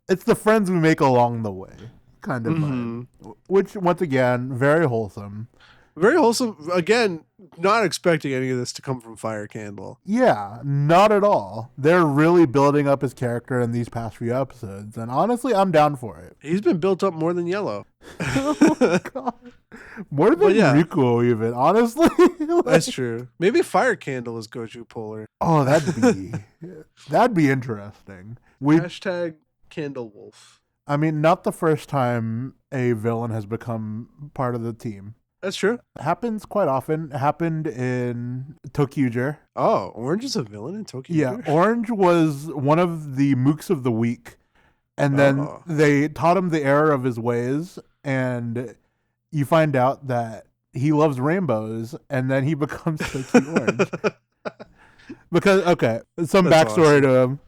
It's the friends we make along the way. Kind of vibe. Which, once again, very wholesome. Very wholesome. Again, not expecting any of this to come from Fire Candle. Yeah, not at all. They're really building up his character in these past few episodes. And honestly, I'm down for it. He's been built up more than Yellow. Oh my God. More than Rikuo even, honestly. That's true. Maybe Fire Candle is Goju Polar. Oh, that'd be interesting. Hashtag Candle Wolf. I mean, not the first time a villain has become part of the team. That's true. It happens quite often. It happened in Tokusatsu. Oh, Orange is a villain in Tokusatsu? Yeah, Orange was one of the mooks of the week. And then they taught him the error of his ways. And you find out that he loves rainbows. And then he becomes Toku Orange. Because, some That's backstory to him.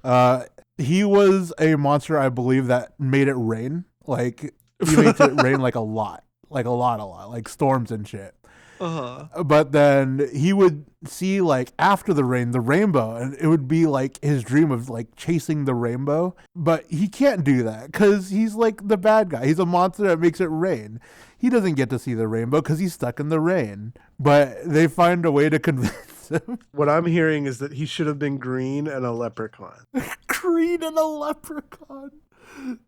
He was a monster, I believe, that made it rain. Like, he makes it rain like a lot. Like storms and shit. But then he would see like after the rain, the rainbow, and it would be like his dream of like chasing the rainbow. But he can't do that because he's like the bad guy. He's a monster that makes it rain. He doesn't get to see the rainbow because he's stuck in the rain. But they find a way to convince him. What I'm hearing is that he should have been green and a leprechaun. Green and a leprechaun.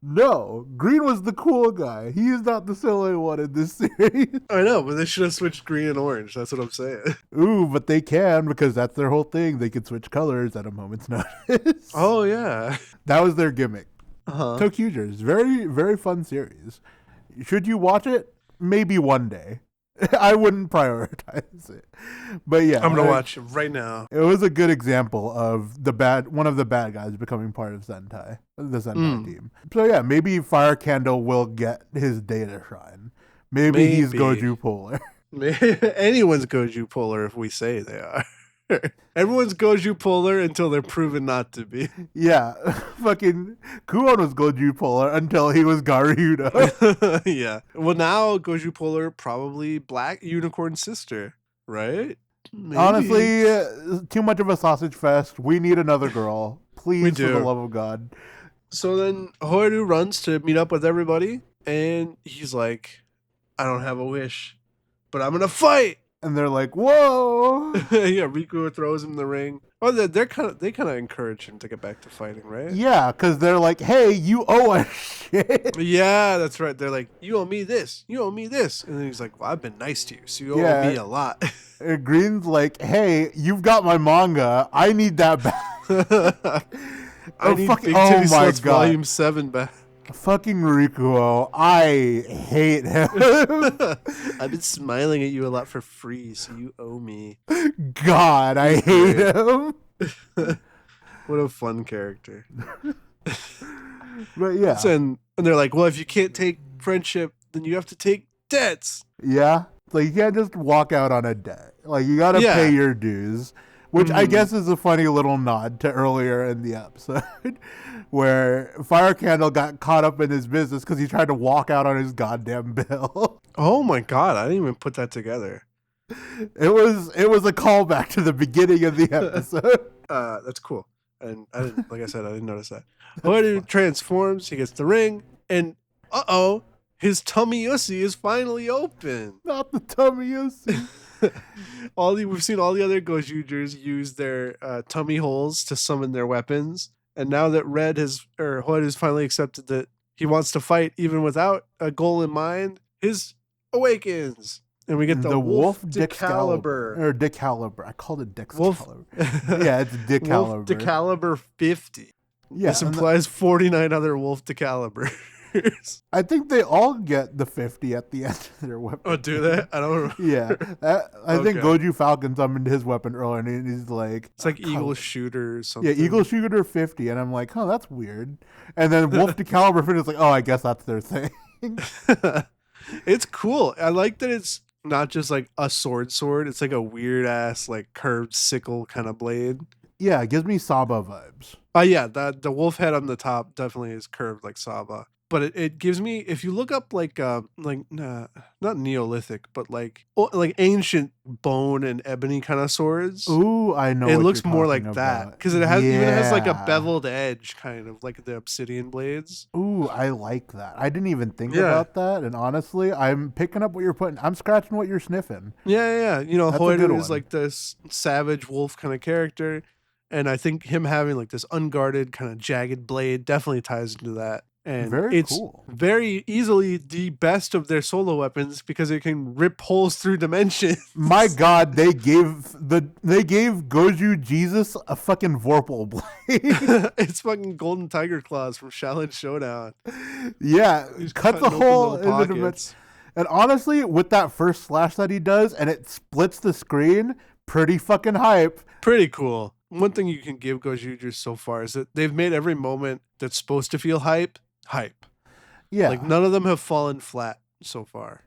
No, Green was the cool guy. He is not the silly one in this series. I know, but they should have switched green and orange. That's what I'm saying. Ooh, but they can because that's their whole thing. They can switch colors at a moment's notice. Oh, yeah. That was their gimmick. Tokusatsu, very, very fun series. Should you watch it? Maybe one day. I wouldn't prioritize it. But yeah. I'm going to watch it right now. It was a good example of one of the bad guys becoming part of the Sentai team. So yeah, maybe Fire Candle will get his day to shine. Maybe he's Goju Polar. Anyone's Goju Polar if we say they are. Everyone's Goju Polar until they're proven not to be. Yeah, fucking Kuon was Goju Polar until he was Garyudo. Yeah. Well, now Goju Polar probably Black Unicorn Sister, right? Maybe. Honestly, too much of a sausage fest. We need another girl. Please, for the love of God. So then Hoiru runs to meet up with everybody, and he's like, I don't have a wish, but I'm going to fight. And they're like, "Whoa!" Yeah, Riku throws him in the ring. Oh, they kind of encourage him to get back to fighting, right? Yeah, because they're like, "Hey, you owe us shit." Yeah, that's right. They're like, "You owe me this. You owe me this." And then he's like, "Well, I've been nice to you, so you owe me a lot." Green's like, "Hey, you've got my manga. I need that back." I need Big Titty Sluts Volume 7 back. Fucking Rikuo, I hate him. I've been smiling at you a lot for free, so you owe me. God, I hate him. What a fun character. But yeah. And they're like, well, if you can't take friendship, then you have to take debts. Yeah. Like, you can't just walk out on a debt. Like, you got to pay your dues. Which I guess is a funny little nod to earlier in the episode where Fire Candle got caught up in his business because he tried to walk out on his goddamn bill. Oh my God, I didn't even put that together. It was a callback to the beginning of the episode. That's cool. And I didn't, like I said, I didn't notice that. Hoiru transforms, he gets the ring, and his tummy Yossi is finally open. Not the tummy Yossi. We've seen all the other Gozyugers use their tummy holes to summon their weapons, and now that Hoiru has finally accepted that he wants to fight even without a goal in mind, his awakens, and we get the Wolf Decaliber. Or Decaliber. I called it Dexcaliber. Yeah, it's Decaliber. Wolf Decaliber 50. Yeah, this implies 49 other Wolf Decalibers. I think they all get the 50 at the end of their weapon. Oh, do they? I don't know. Yeah. I think Goju Falcon summoned his weapon earlier, and he's like... It's like Eagle Shooter or something. Yeah, Eagle Shooter 50, and I'm like, oh, that's weird. And then Wolf Decaliber 50 is like, oh, I guess that's their thing. It's cool. I like that it's not just like a sword. It's like a weird-ass, like, curved sickle kind of blade. Yeah, it gives me Saba vibes. Yeah, the wolf head on the top definitely is curved like Saba. But it gives me, if you look up not Neolithic, but like ancient bone and ebony kind of swords. Ooh, I know. It looks more like that because it has even has like a beveled edge, kind of like the obsidian blades. Ooh, I like that. I didn't even think about that, and honestly, I'm picking up what you're putting. I'm scratching what you're sniffing. Yeah. You know, Hoiru is like this savage wolf kind of character, and I think him having like this unguarded kind of jagged blade definitely ties into that. And it's cool. Very easily the best of their solo weapons because it can rip holes through dimensions. My God, they gave Goju Jesus a fucking Vorpal blade. It's fucking golden tiger claws from Shaolin Showdown. Yeah, cut the hole in the dimension. And honestly, with that first slash that he does, and it splits the screen, pretty fucking hype. Pretty cool. One thing you can give Gozyuger so far is that they've made every moment that's supposed to feel hype. Yeah. Like none of them have fallen flat so far.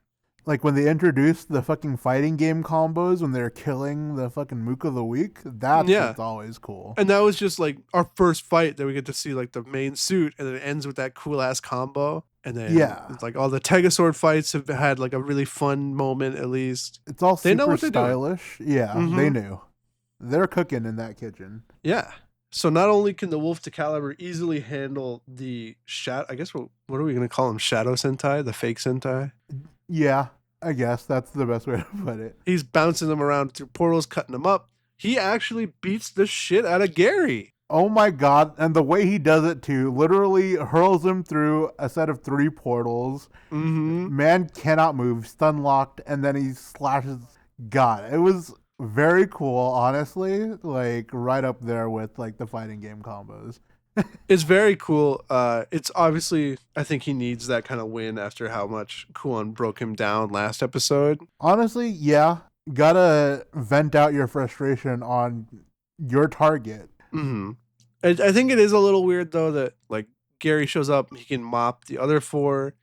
Like when they introduced the fucking fighting game combos when they're killing the fucking Mook of the Week, that's always cool. And that was just like our first fight that we get to see like the main suit and it ends with that cool ass combo. And then it's like all the Tegasword fights have had like a really fun moment at least. It's all They know super what they're doing. stylish. Yeah, they knew. They're cooking in that kitchen. Yeah. So not only can the Wolf Caliber easily handle the shadow, I guess what are we going to call him? Shadow Sentai, the fake Sentai. Yeah, I guess that's the best way to put it. He's bouncing them around through portals, cutting them up. He actually beats the shit out of Gary. Oh my god, and the way he does it too, literally hurls him through a set of 3 portals. Man cannot move, stun locked, and then he slashes. God, it was very cool, honestly. Like right up there with like the fighting game combos. It's very cool. It's obviously, I think he needs that kind of win after how much Kuon broke him down last episode. Honestly, yeah. Gotta vent out your frustration on your target. I think it is a little weird though that like Gary shows up, he can mop the other 4,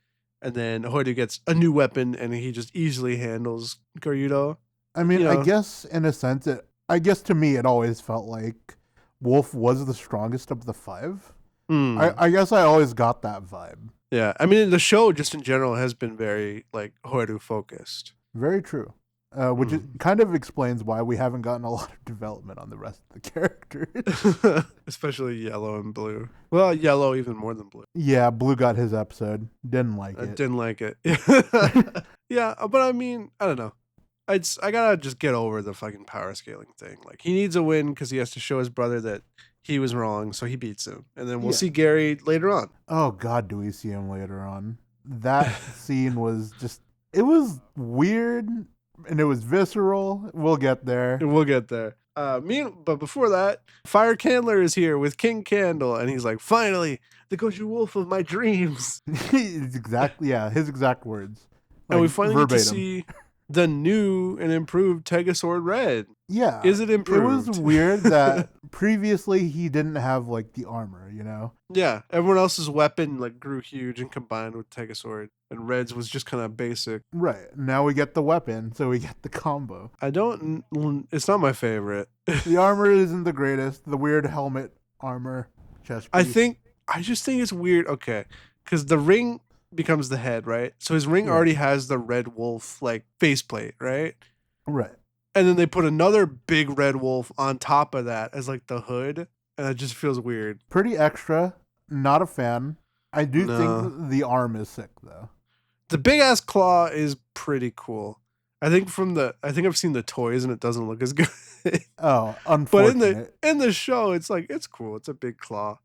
and then Hoidu gets a new weapon and he just easily handles Goryudo. I mean, I guess in a sense, I guess to me it always felt like Wolf was the strongest of the 5. I guess I always got that vibe. Yeah, I mean the show just in general has been very like Hoidu focused. Very true. Which kind of explains why we haven't gotten a lot of development on the rest of the characters. Especially Yellow and Blue. Well, Yellow even more than Blue. Yeah, Blue got his episode. Didn't like it. Didn't like it. Yeah, but I mean, I don't know. I gotta just get over the fucking power scaling thing. Like, he needs a win because he has to show his brother that he was wrong, so he beats him. And then we'll see Gary later on. Oh, God, do we see him later on? That scene was just... It was weird... And it was visceral. We'll get there. But before that, Fire Candler is here with King Candle, and he's like, finally, the Goju Wolf of my dreams. Exactly, yeah, his exact words. Like, and we finally get to see the new and improved Tegasword Red. Yeah. Is it improved? It was weird that previously he didn't have, like, the armor, you know? Yeah, everyone else's weapon, like, grew huge and combined with Tegasword. And Red's was just kind of basic. Right. Now we get the weapon, so we get the combo. It's not my favorite. The armor isn't the greatest. The weird helmet armor chest piece. I just think it's weird. Okay. Because the ring becomes the head, right? So his ring already has the red wolf, like, faceplate, right? Right. And then they put another big red wolf on top of that as, like, the hood. And it just feels weird. Pretty extra. Not a fan. I do think the arm is sick, though. The big ass claw is pretty cool. I think I've seen the toys and it doesn't look as good. Oh, unfortunate. But in the show, it's like, it's cool. It's a big claw.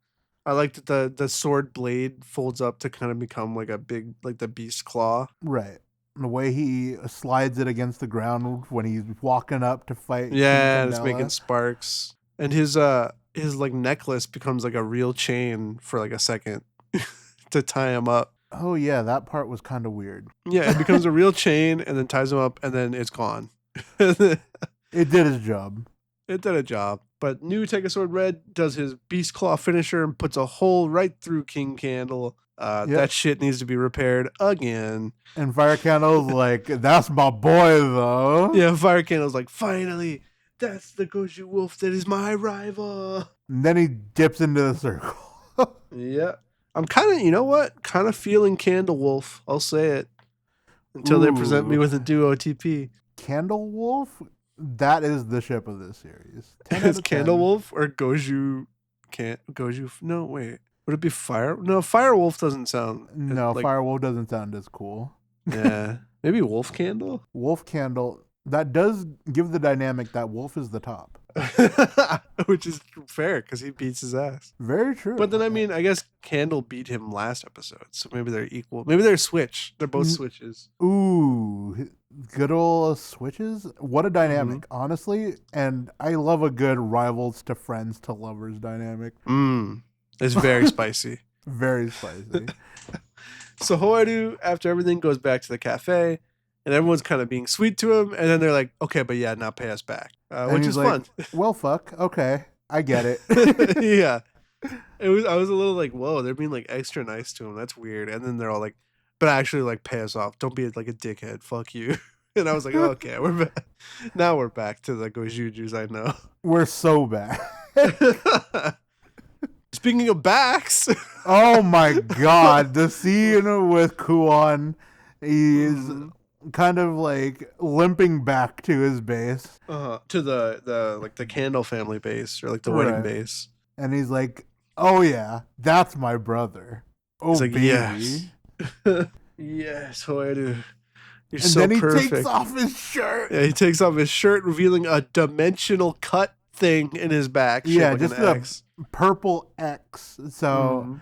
I like that the sword blade folds up to kind of become like a big, like the beast claw. Right. And the way he slides it against the ground when he's walking up to fight. Yeah, it's making sparks. And his like necklace becomes like a real chain for like a second to tie him up. Oh, yeah, that part was kind of weird. Yeah, it becomes a real chain and then ties him up and then it's gone. It did its job. It did a job. But new Tegasword Red does his Beast Claw finisher and puts a hole right through King Candle. That shit needs to be repaired again. And Fire Candle's like, that's my boy, though. Yeah, Fire Candle's like, finally, that's the Goju Wolf that is my rival. And then he dips into the circle. Yeah. I'm kind of, you know what? Kind of feeling Candle Wolf. I'll say it. Until they present me with a duo TP. Candle Wolf? That is the ship of this series. Is Candle Wolf or Goju? Goju? No, wait. Would it be Fire? No, Fire Wolf doesn't sound. No, like, Fire Wolf doesn't sound as cool. Yeah. Maybe Wolf Candle? Wolf Candle. That does give the dynamic that Wolf is the top. Which is fair because he beats his ass. Very true. But then, I mean, I guess Candle beat him last episode. So maybe they're equal. Maybe they're switch. They're both switches. Ooh. Good old switches. What a dynamic, honestly. And I love a good rivals to friends to lovers dynamic. It's very spicy. Very spicy. So Hoidu, after everything, goes back to the cafe. And everyone's kind of being sweet to him. And then they're like, okay, but yeah, now pay us back. Which is like, fun. Well, fuck. Okay. I get it. Yeah. I was a little like, whoa, they're being like extra nice to him. That's weird. And then they're all like, but actually like pay us off. Don't be like a dickhead. Fuck you. And I was like, oh, okay, we're back. Now we're back to the Gozyugers I know. We're so bad. Speaking of backs, Oh my god, the scene with Kuon, he's kind of like limping back to his base. to the like the Candle family base or like the wedding Right. base. And he's like, "Oh yeah, that's my brother. Oh He's like, baby." yes. Yes, Hoeru. You're And so then he perfect. takes off his shirt. Yeah, he takes off his shirt, revealing a dimensional cut thing in his back. Yeah, Like just an X. purple X. So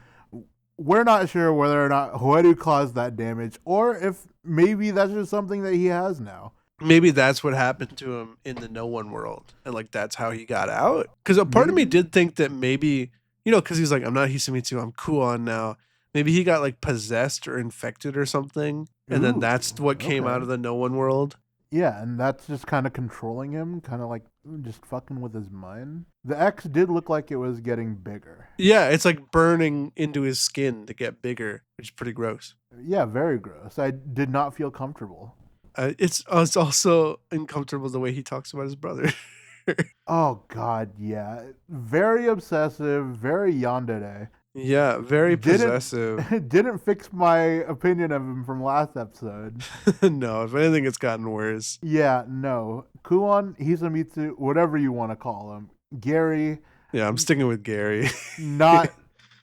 we're not sure whether or not Hoeru caused that damage, or if maybe that's just something that he has now. Maybe that's what happened to him in the No One world, and like that's how he got out. Because a part of me did think that maybe, because he's like, I'm not Hisamitsu, I'm Kuon now. Maybe he got like possessed or infected or something, and then that's what came out of the No One world. Yeah, and that's just kind of controlling him, kind of like just fucking with his mind. The X did look like it was getting bigger. Yeah, it's like burning into his skin to get bigger, which is pretty gross. Yeah, very gross. I did not feel comfortable. It's also uncomfortable the way he talks about his brother. Oh God, yeah, very obsessive, very yandere. Yeah, very possessive. Didn't fix my opinion of him from last episode. No, if anything, it's gotten worse. Yeah, no. Kuon, Hisamitsu, whatever you want to call him. Gary. Yeah, I'm sticking with Gary. not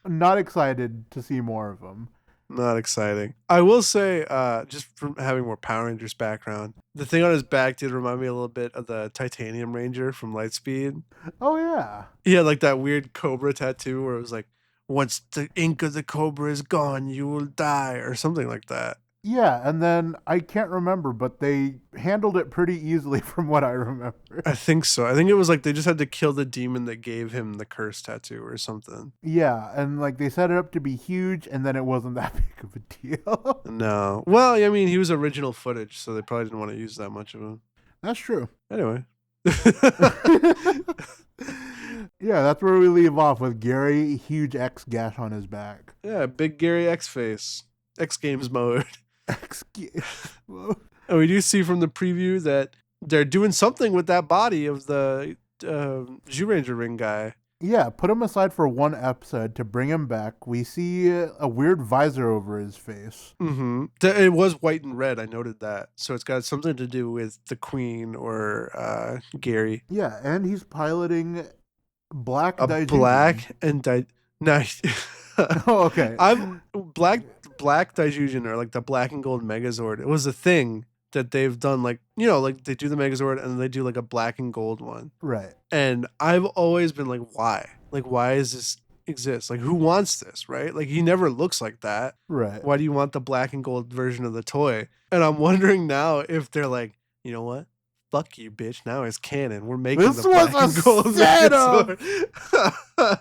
excited to see more of him. Not exciting. I will say, just from having more Power Rangers background, the thing on his back did remind me a little bit of the Titanium Ranger from Lightspeed. Oh, yeah. He had like that weird cobra tattoo where it was like, once the ink of the cobra is gone, you will die, or something like that. Yeah, and then I can't remember, but they handled it pretty easily from what I remember. I think so. I think it was like they just had to kill the demon that gave him the curse tattoo or something. Yeah, and like they set it up to be huge, and then it wasn't that big of a deal. No. Well, I mean, he was original footage, so they probably didn't want to use that much of him. That's true. Anyway. Yeah, that's where we leave off with Gary, huge X gash on his back. Yeah, big Gary X face. X Games mode. X Games mode. And we do see from the preview that they're doing something with that body of the Zyuranger ring guy. Yeah, put him aside for one episode to bring him back. We see a weird visor over his face. Mm-hmm. It was white and red. I noted that. So it's got something to do with the Queen or Gary. Yeah, and he's piloting Black Daijujin. Black and nice. Oh, okay. Black Daijujin, or like the black and gold Megazord. It was a thing that they've done, like, like they do the Megazord and then they do like a black and gold one. Right. And I've always been like, why? Like, why does this exist? Like, who wants this, right? Like, he never looks like that. Right. Why do you want the black and gold version of the toy? And I'm wondering now if they're like, you know what? Fuck you, bitch. Now it's canon. We're making this the black and gold setup.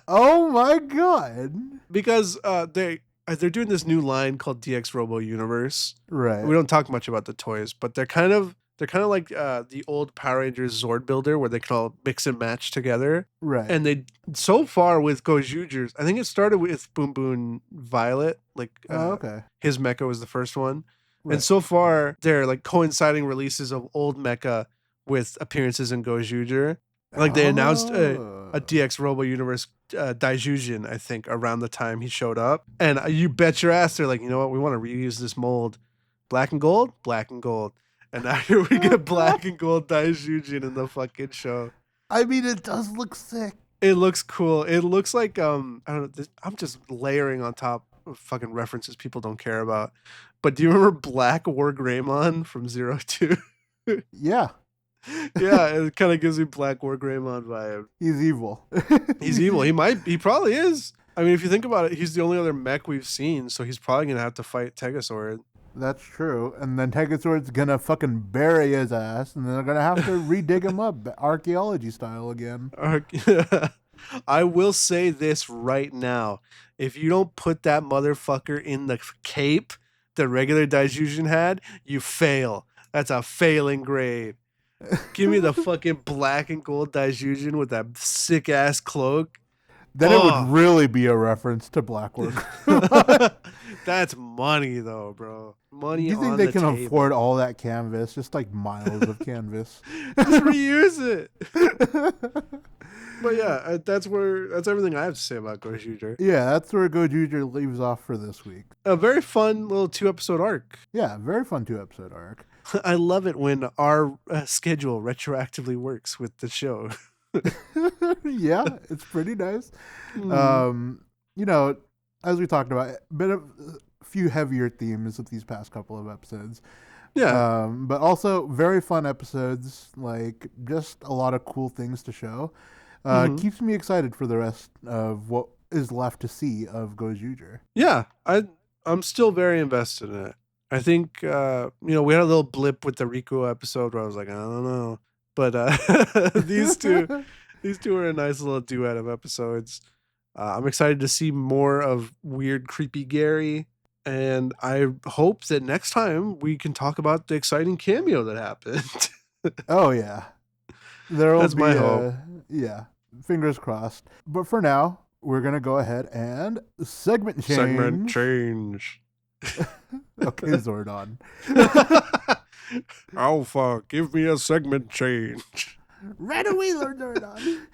Oh my God. Because they're doing this new line called DX Robo Universe. Right. We don't talk much about the toys, but they're kind of like the old Power Rangers Zord Builder, where they can all mix and match together. Right. And they, so far with Gozyugers, I think it started with Boom Boom Violet. Like, okay. His mecha was the first one. Right. And so far, they're like coinciding releases of old mecha with appearances in Gozyuger. Like they announced a DX Robo Universe Daijujin, I think, around the time he showed up. And you bet your ass they're like, you know what? We want to reuse this mold. Black and gold? Black and gold. And now here we get black and gold Daijujin in the fucking show. I mean, it does look sick. It looks cool. It looks like, I don't know, I'm just layering on top of fucking references people don't care about. But do you remember Black War Greymon from 02? Yeah. Yeah, it kind of gives me Black War Greymon vibe. He's evil. He's evil. He probably is. I mean, if you think about it, he's the only other mech we've seen, so he's probably going to have to fight Tegasord. That's true. And then Tegasord's going to fucking bury his ass, and then they're going to have to re-dig him up, archaeology style again. I will say this right now. If you don't put that motherfucker in the cape that regular Daijujin had, you fail. That's a failing grade. Give me the fucking black and gold Daijujin with that sick ass cloak. Then it would really be a reference to Black Work. That's money, though, bro. Money You think on they the can table. afford all that canvas? Just like miles of canvas. Just reuse it. But yeah, that's everything I have to say about Gozyuger. Yeah, that's where Gozyuger leaves off for this week. A very fun little 2-episode arc. Yeah, very fun 2-episode arc. I love it when our schedule retroactively works with the show. Yeah, it's pretty nice. You know, as we talked about, a few heavier themes with these past couple of episodes. Yeah. But also very fun episodes, like just a lot of cool things to show. Keeps me excited for the rest of what is left to see of Gozyuger. Yeah, I'm still very invested in it. I think we had a little blip with the Rico episode where I was like, I don't know, but these two are a nice little duet of episodes. I'm excited to see more of weird, creepy Gary, and I hope that next time we can talk about the exciting cameo that happened. Oh yeah, that's my hope. Yeah, fingers crossed. But for now, we're gonna go ahead and segment change. Okay, Zordon. Alpha, give me a segment change. Right away, Lord Zordon.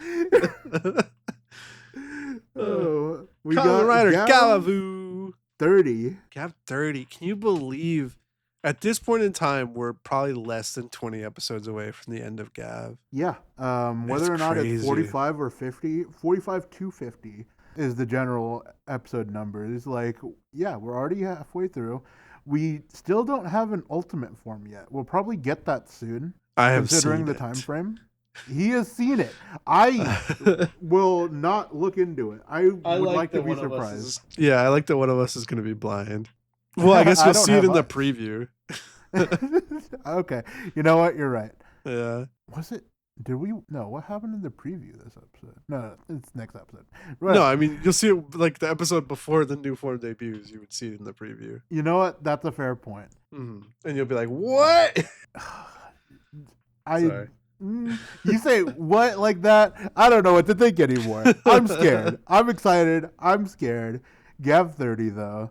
We Kamen got Rider Gavv 30. Gavv 30. Can you believe at this point in time we're probably less than 20 episodes away from the end of Gavv? Yeah. Whether or not it's 45 or 50, 45 to 50 is the general episode numbers. Like, yeah, we're already halfway through. We still don't have an ultimate form yet. We'll probably get that soon. I have considering seen the it. time frame. He has seen it. I will not look into it. I would like to be surprised. Yeah, I like that one of us is going to be blind. Well, I guess you'll see it in the preview. Okay. You know what? You're right. Yeah. Was it? Did we? No. What happened in the preview this episode? No, it's next episode. Right. No, I mean, you'll see it like the episode before the new form debuts. You would see it in the preview. You know what? That's a fair point. Mm-hmm. And you'll be like, what? Sorry. You say what like that? I don't know what to think anymore. I'm scared. I'm excited. I'm scared. Gavv 30 though.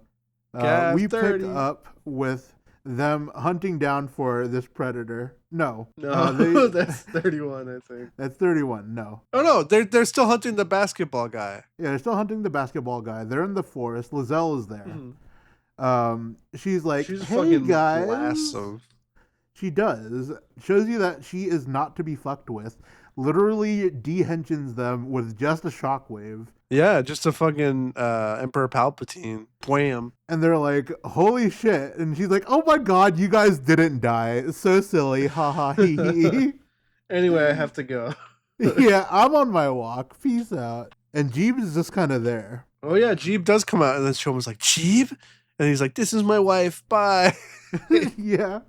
We 30. Pick up with them hunting down for this predator. No, that's 31. I think that's 31. No. Oh no, they're still hunting the basketball guy. Yeah, they're still hunting the basketball guy. They're in the forest. Lizelle is there. Mm-hmm. She's like, hey guys. Blasts them. She does. Shows you that she is not to be fucked with. Literally dehensions them with just a shockwave. Yeah, just a fucking Emperor Palpatine. Wham. And they're like, holy shit. And she's like, oh my god, you guys didn't die. It's so silly. Ha ha hee hee. Anyway, I have to go. Yeah, I'm on my walk. Peace out. And Jeeb is just kind of there. Oh yeah, Jeeb does come out and then Shoma's like, Jeeb? And he's like, this is my wife. Bye. Yeah.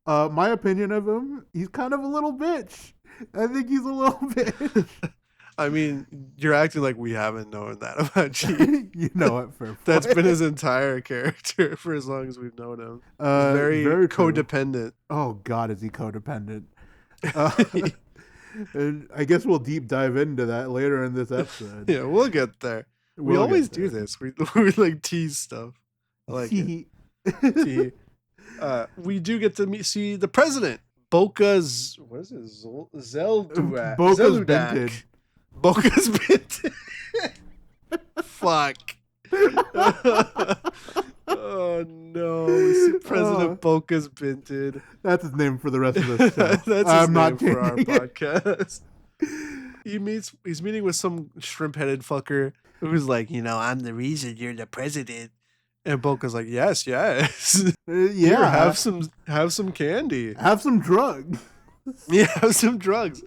My opinion of him, he's kind of a little bitch. I think he's a little bitch. I mean, you're acting like we haven't known that about Jeeb. You know it for That's been his entire character for as long as we've known him. He's very codependent. Oh God, is he codependent? And I guess we'll deep dive into that later in this episode. Yeah, we'll get there. We always do this. We like tease stuff. I like it. We do get to see the president, Boca's. What is it? Zelduak. Boca's Binted. Boca's Binted. Fuck. Oh no! We see President Boca's Binted. That's his name for the rest of the show. That's his name for our podcast. He's meeting with some shrimp-headed fucker who's like, I'm the reason you're the president. And Boca's like, yes. Yeah, here, have some candy. Have some drugs. Yeah, have some drugs.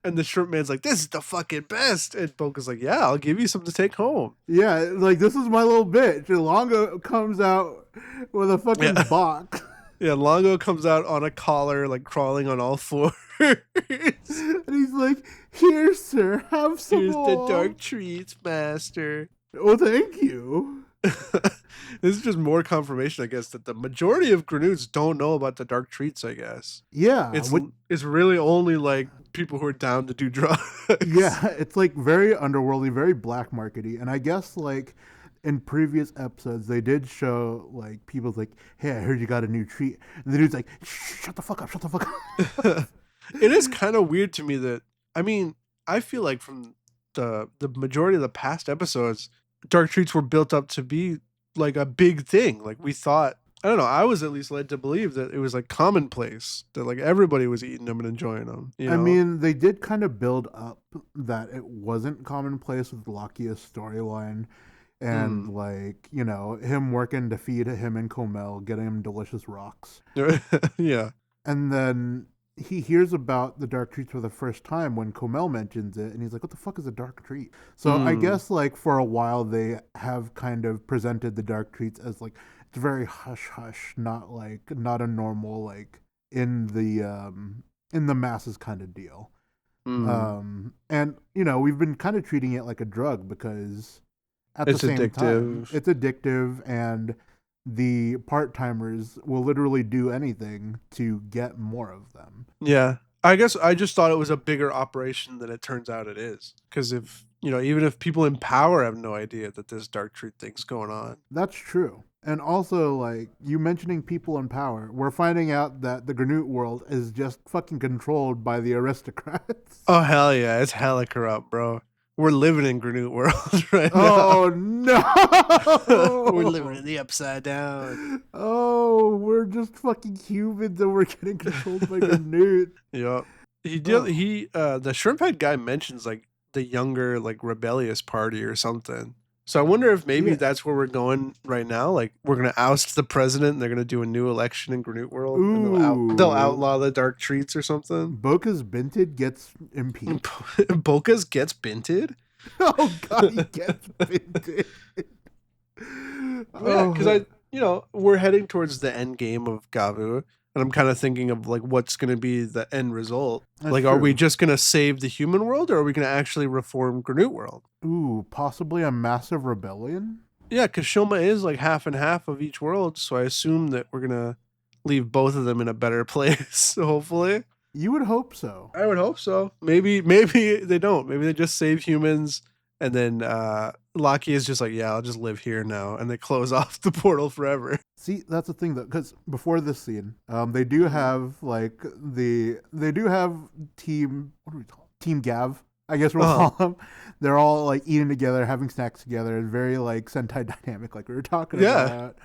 And the shrimp man's like, this is the fucking best. And Boca's like, yeah, I'll give you some to take home. Yeah, like, this is my little bitch. And Longo comes out with a fucking box. Yeah, Longo comes out on a collar, like crawling on all fours. And he's like, here, sir, have some Here's more. the dark treats, master. Oh, thank you. This is just more confirmation, I guess, that the majority of Grenoods don't know about the dark treats, I guess. Yeah. It's really only like people who are down to do drugs. Yeah, it's like very underworldly, very black markety. And I guess like in previous episodes, they did show like people's like, "Hey, I heard you got a new treat," and the dude's like, "Shut the fuck up! Shut the fuck up!" It is kind of weird to me that, I mean, I feel like from the majority of the past episodes, dark treats were built up to be like a big thing. Like we thought, I don't know, I was at least led to believe that it was like commonplace, that like everybody was eating them and enjoying them. You know? I mean, they did kind of build up that it wasn't commonplace with Lakia's storyline. And like, you know, him working to feed him and Komel, getting him delicious rocks. Yeah. And then he hears about the dark treats for the first time when Komel mentions it, and he's like, "What the fuck is a dark treat?" So I guess like for a while they have kind of presented the dark treats as like it's very hush hush, not a normal like in the masses kind of deal. And you know, we've been kind of treating it like a drug because at the same time, it's addictive, and the part-timers will literally do anything to get more of them. Yeah. I guess I just thought it was a bigger operation than it turns out it is. Because if, you know, even if people in power have no idea that this dark treat thing's going on. That's true. And also, like, you mentioning people in power, we're finding out that the Granute world is just fucking controlled by the aristocrats. Oh, hell yeah. It's hella corrupt, bro. We're living in Granute world right now. Oh, no! We're living in the upside down. Oh, we're just fucking humans and we're getting controlled by Granute. Yep. The shrimp head guy mentions, like, the younger, like, rebellious party or something. So I wonder if maybe that's where we're going right now. Like, we're going to oust the president and they're going to do a new election in Granute world. And they'll outlaw the dark treats or something. Boca's Binted gets impeached. Boca's gets binted? Oh, God, he gets binted. Yeah, because we're heading towards the end game of Gavv. And I'm kind of thinking of like what's going to be the end result. That's like, true. Are we just going to save the human world, or are we going to actually reform Granute world? Ooh, possibly a massive rebellion? Yeah, because Shoma is like half and half of each world, so I assume that we're going to leave both of them in a better place, hopefully. You would hope so. I would hope so. Maybe they don't. Maybe they just save humans, and then Laki is just like, yeah, I'll just live here now, and they close off the portal forever. See, that's the thing though, because before this scene, they do have team, what do we call it? Team Gavv, I guess we'll call them. They're all like eating together, having snacks together. It's very like Sentai dynamic, like we were talking about.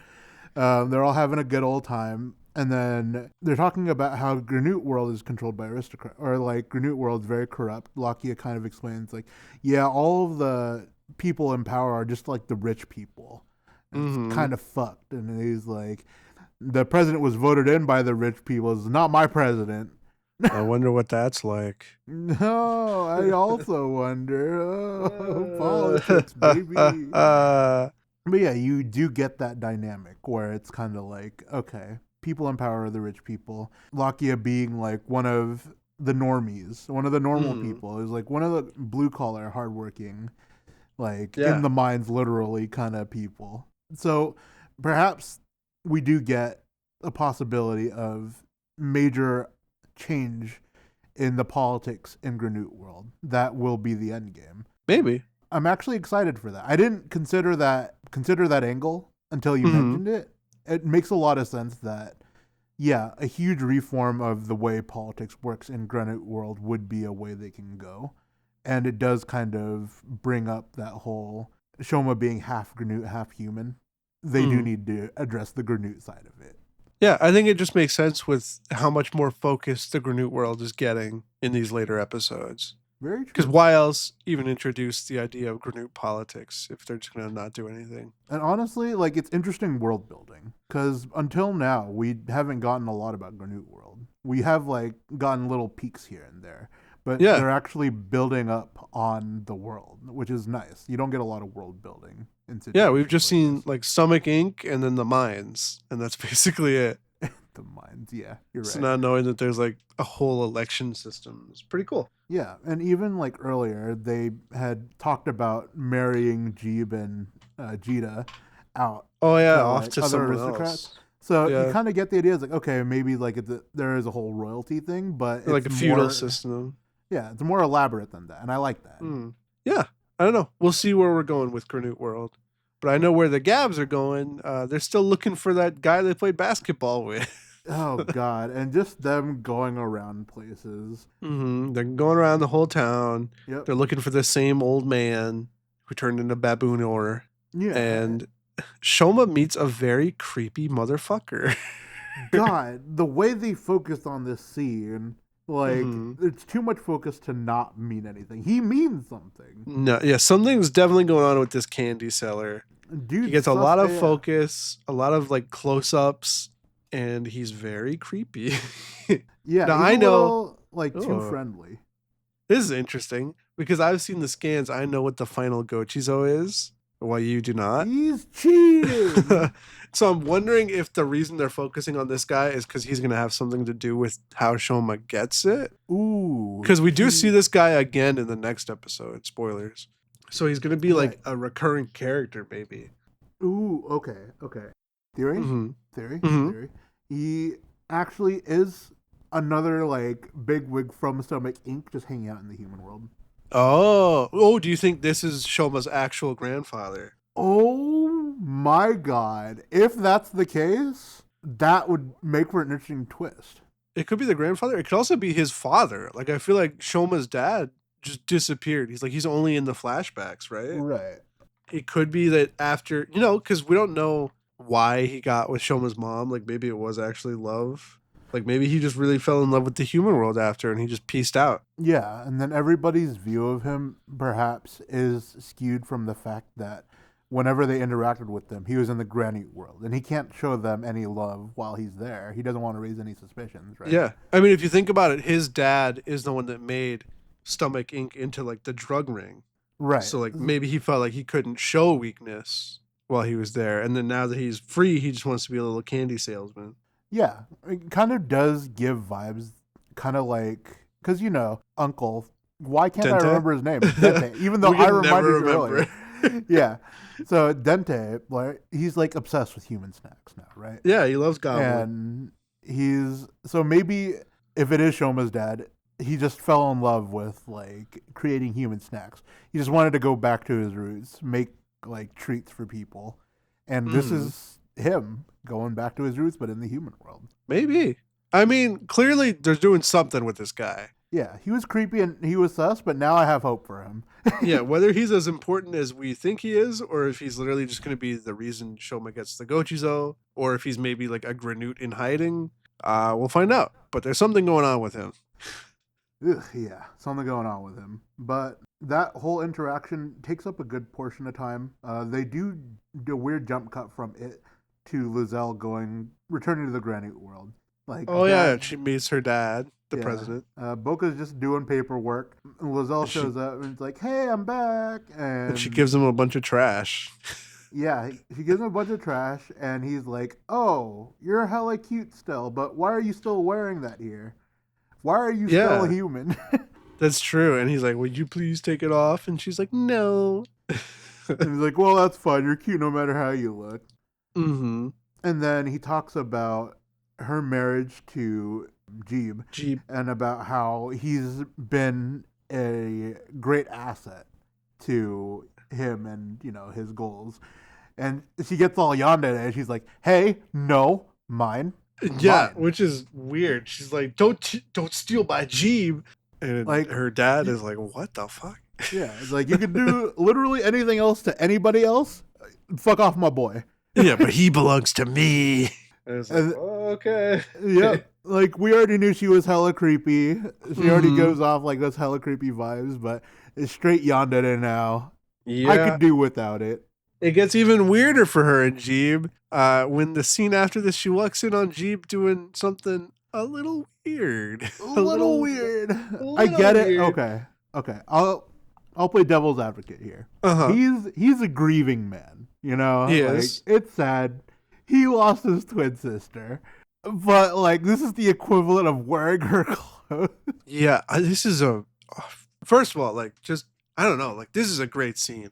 They're all having a good old time. And then they're talking about how Granute world is controlled by aristocrats, or like Granute world is very corrupt. Lakia kind of explains like, yeah, all of the people in power are just like the rich people. It's kind of fucked. And he's like, the president was voted in by the rich people. It's not my president. I wonder what that's like. No, I also wonder. Oh, politics, baby. But yeah, you do get that dynamic where it's kind of like, okay, people in power are the rich people. Lakia being like one of the normies, one of the normal people, is like one of the blue collar, hardworking, like in the mines, literally kind of people. So perhaps we do get a possibility of major change in the politics in Granute world. That will be the end game. Maybe. I'm actually excited for that. I didn't consider that angle until you mentioned it. It makes a lot of sense that, yeah, a huge reform of the way politics works in Granite world would be a way they can go. And it does kind of bring up that whole Shoma being half Granute, half human. They do need to address the Granute side of it. Yeah, I think it just makes sense with how much more focused the Granute world is getting in these later episodes. Very true. Because why else even introduce the idea of Granute politics if they're just going to not do anything? And honestly, like, it's interesting world building. Because until now, we haven't gotten a lot about Granute world. We have, like, gotten little peeks here and there. But they're actually building up on the world, which is nice. You don't get a lot of world building in situations. Yeah, we've just seen like Stomach Inc. and then the mines, and that's basically it. The mines, yeah, you're right. So not knowing that there's like a whole election system is pretty cool. Yeah, and even like earlier, they had talked about marrying Jeeb and Jita out. Oh yeah, to, off like, to other someone aristocrats. else. So you kind of get the idea. It's like, okay, maybe like there is a whole royalty thing, but it's like a feudal system. Yeah, it's more elaborate than that, and I like that. Yeah, I don't know. We'll see where we're going with Granute world. but I know where the Gavs are going. They're still looking for that guy they played basketball with. Oh God! And just them going around places. They're going around the whole town. Yep. They're looking for the same old man who turned into baboon ore. Yeah. And Shoma meets a very creepy motherfucker. God, the way they focused on this scene, like it's too much focus to not mean anything. He means something. No, yeah, something's definitely going on with this candy seller. Dude, he gets a lot of focus, a lot of like close-ups, and he's very creepy. Yeah, now I know, too friendly. This is interesting because I've seen the scans. I know what the final Gochizo is, while you do not. He's cheating. So I'm wondering if the reason they're focusing on this guy is because he's going to have something to do with how Shoma gets it. Ooh. Because we do see this guy again in the next episode. Spoilers. So he's going to be like a recurring character, maybe. Ooh, okay. Theory. He actually is another like bigwig from Stomach Inc. just hanging out in the human world. Oh, do you think this is Shoma's actual grandfather? Oh my God. If that's the case, that would make for an interesting twist. It could be the grandfather. It could also be his father. Like, I feel like Shoma's dad just disappeared. He's only in the flashbacks, right? Right. It could be that after, because we don't know why he got with Shoma's mom. Like, maybe it was actually love. Like, maybe he just really fell in love with the human world after and he just pieced out. Yeah, and then everybody's view of him perhaps is skewed from the fact that whenever they interacted with him, he was in the granny world, and he can't show them any love while he's there. He doesn't want to raise any suspicions, right? Yeah. I mean, if you think about it, his dad is the one that made Stomach Inc. into, like, the drug ring. Right. So, like, maybe he felt like he couldn't show weakness while he was there, and then now that he's free, he just wants to be a little candy salesman. Yeah. It kind of does give vibes, kind of like, because, Uncle, why can't Dente? I remember his name? Dente, even though I reminded you earlier. Yeah. So Dente, like, he's like obsessed with human snacks now, right? Yeah, he loves Gavv. And so maybe if it is Shoma's dad, he just fell in love with like creating human snacks. He just wanted to go back to his roots, make like treats for people. And this is him going back to his roots, but in the human world. Maybe. I mean, clearly they're doing something with this guy. Yeah, he was creepy and he was sus, but now I have hope for him. Yeah, whether he's as important as we think he is, or if he's literally just going to be the reason Shoma gets the Gochizo, or if he's maybe like a Granute in hiding, we'll find out. But there's something going on with him. Ugh, yeah, something going on with him. But that whole interaction takes up a good portion of time. They do a weird jump cut from it to Lizelle returning to the Granite world. Like, yeah, she meets her dad, the president. Boca's just doing paperwork. Lizelle shows up and it's like, "Hey, I'm back," and she gives him a bunch of trash. Yeah, she gives him a bunch of trash, and he's like, "Oh, you're hella cute still, but why are you still wearing that here? Why are you still human?" That's true. And he's like, "Would you please take it off?" And she's like, "No." And he's like, "Well, that's fine. You're cute no matter how you look." Mm-hmm. And then he talks about her marriage to Jeeb. And about how he's been a great asset to him and, his goals. And she gets all yandere and she's like, "Hey, no, mine." Yeah, which is weird. She's like, don't steal my Jeeb. And like her dad is like, "What the fuck?" Yeah, it's like, you can do literally anything else to anybody else. Fuck off my boy. Yeah, but he belongs to me. And it's like, okay. Yeah, like we already knew she was hella creepy. She already goes off like those hella creepy vibes, but it's straight yandere now. Yeah. I could do without it. It gets even weirder for her and Jeeb. When the scene after this, she walks in on Jeeb doing something a little weird. A little weird. I get it. Okay. I'll play devil's advocate here. He's a grieving man, He is. It's sad. He lost his twin sister. But, this is the equivalent of wearing her clothes. Yeah, this is first of all, I don't know, this is a great scene.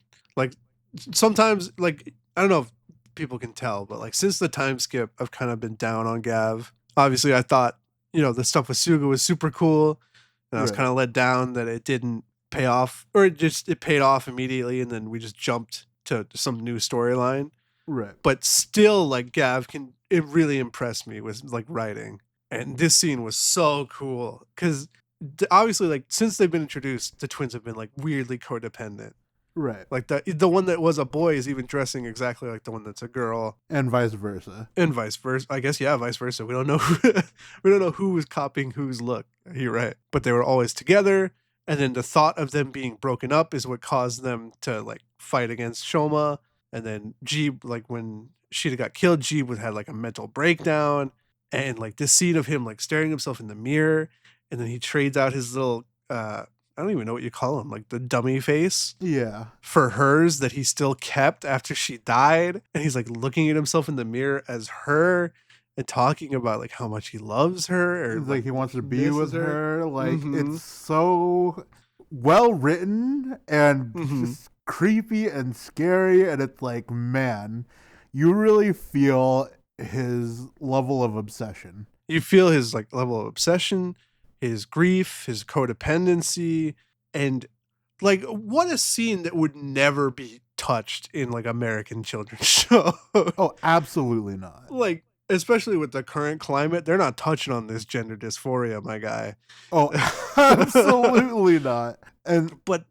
Sometimes, I don't know if people can tell, but, since the time skip, I've kind of been down on Gavv. Obviously, I thought, the stuff with Suga was super cool, and I was kind of let down that it didn't pay off, or it paid off immediately, and then we just jumped to to some new storyline. Right. But still, like, it really impressed me with like writing. And this scene was so cool because obviously, like, since they've been introduced, the twins have been like weirdly codependent. Right. Like the one that was a boy is even dressing exactly like the one that's a girl, And vice versa. and vice versa. I guess vice versa. We don't know. We don't know who was copying whose look. You're right, but they were always together. And then the thought of them being broken up is what caused them to like fight against Shoma. And then Jeeb, like when Sheeta got killed, Jeeb would have like a mental breakdown. And like this scene of him like staring himself in the mirror, and then he trades out his little I don't even know what you call him, like the dummy face. Yeah. For hers that he still kept after she died. And he's like looking at himself in the mirror as her and talking about like how much he loves her. Or like he wants to be with her. Like Mhm. it's so well written and Mhm. just creepy and scary. And it's like, man, you really feel his level of obsession. You feel his like level of obsession, his grief, his codependency, and like what a scene that would never be touched in like American children's show. Oh, absolutely not. Like, especially with the current climate, they're not touching on this gender dysphoria, my guy. Oh, absolutely not. And But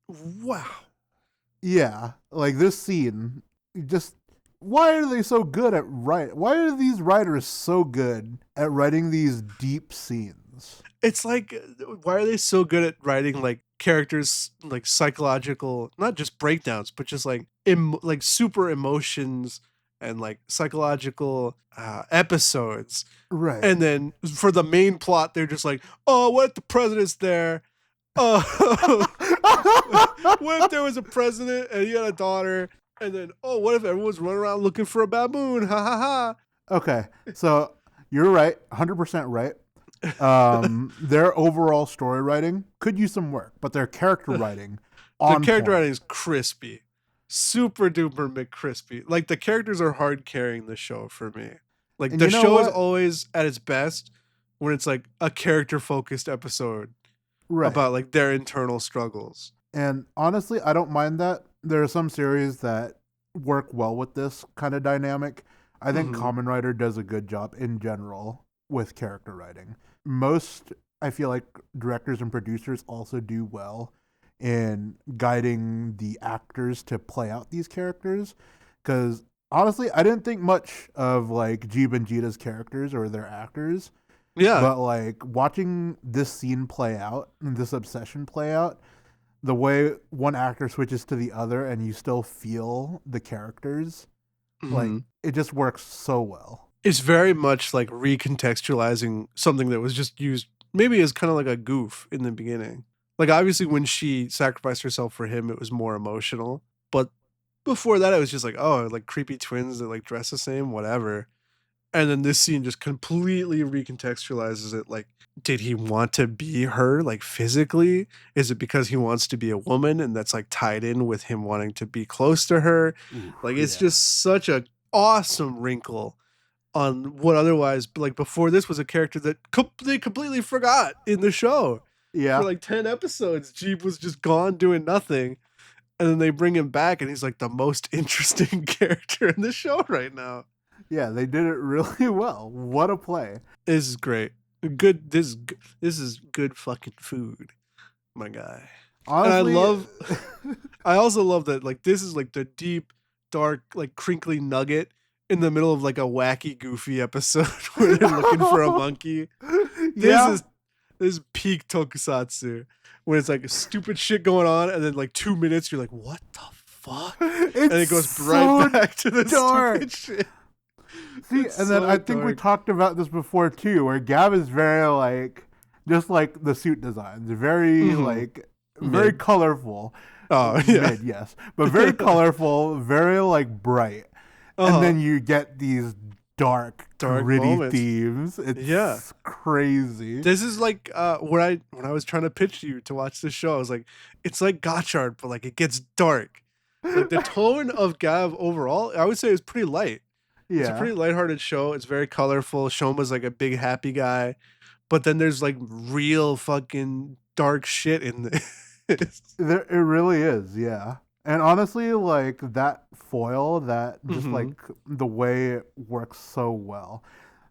wow. yeah, like this scene, just why are they so good at writing? Why are these writers so good at writing these deep scenes? It's like, why are they so good at writing like characters like psychological, not just breakdowns, but just like like super emotions and like psychological episodes. Right. And then for the main plot, they're just like, oh, what if the president's there? Oh, what if there was a president and he had a daughter? And then, oh, what if everyone's running around looking for a baboon? Ha ha ha. Okay, so you're right, 100% right. Their overall story writing could use some work, but their character writing, the character writing is crispy, super duper McCrispy. Like the characters are hard carrying the show for me. Like And the you know show is what? always at its best when it's like a character focused episode Right. about like their internal struggles. And honestly, I don't mind that. There are some series that work well with this kind of dynamic. I think Mhm. Kamen Rider does a good job in general with character writing. Most, I feel like directors and producers also do well in guiding the actors to play out these characters. Because honestly, I didn't think much of like Jeeb and Jita's characters or their actors. Yeah. But like watching this scene play out and this obsession play out, the way one actor switches to the other and you still feel the characters, like Mhm. it just works so well. It's very much like recontextualizing something that was just used maybe as kind of like a goof in the beginning. Like obviously when she sacrificed herself for him, it was more emotional. But before that, it was just like, oh, like creepy twins that like dress the same, whatever. And then this scene just completely recontextualizes it. Like, did he want to be her like physically? Is it because he wants to be a woman and that's like tied in with him wanting to be close to her? Like it's just such a awesome wrinkle on what otherwise like before this was a character that they completely forgot in the show. Yeah. For like 10 episodes, Jeeb was just gone doing nothing. And then they bring him back and he's like the most interesting character in the show right now. Yeah, they did it really well. What a play. This is great. Good. This is good fucking food, my guy. Honestly, And I also love that like this is like the deep, dark, like crinkly nugget in the middle of like a wacky, goofy episode where they're looking for a monkey. This is peak tokusatsu when it's like stupid shit going on, and then like 2 minutes you're like, what the fuck? And it goes right back to the stupid shit. See, It's and then so I think we dark. talked about this before too, where Gavv is very like, just like the suit designs, very Mhm. like, very Mid. colorful. Oh yeah. Mid, yes, but very colorful, very like bright. Uh-huh. And then you get these dark, gritty moments. themes. It's crazy. This is like when I was trying to pitch you to watch this show, I was like, it's like Gotchard, but like it gets dark. Like the tone of Gavv overall, I would say is pretty light. It's a pretty lighthearted show. It's very colorful. Shoma's like a big happy guy, but then there's like real fucking dark shit in this. It really is, yeah. And honestly, like that foil, that just Mm-hmm. like the way it works so well.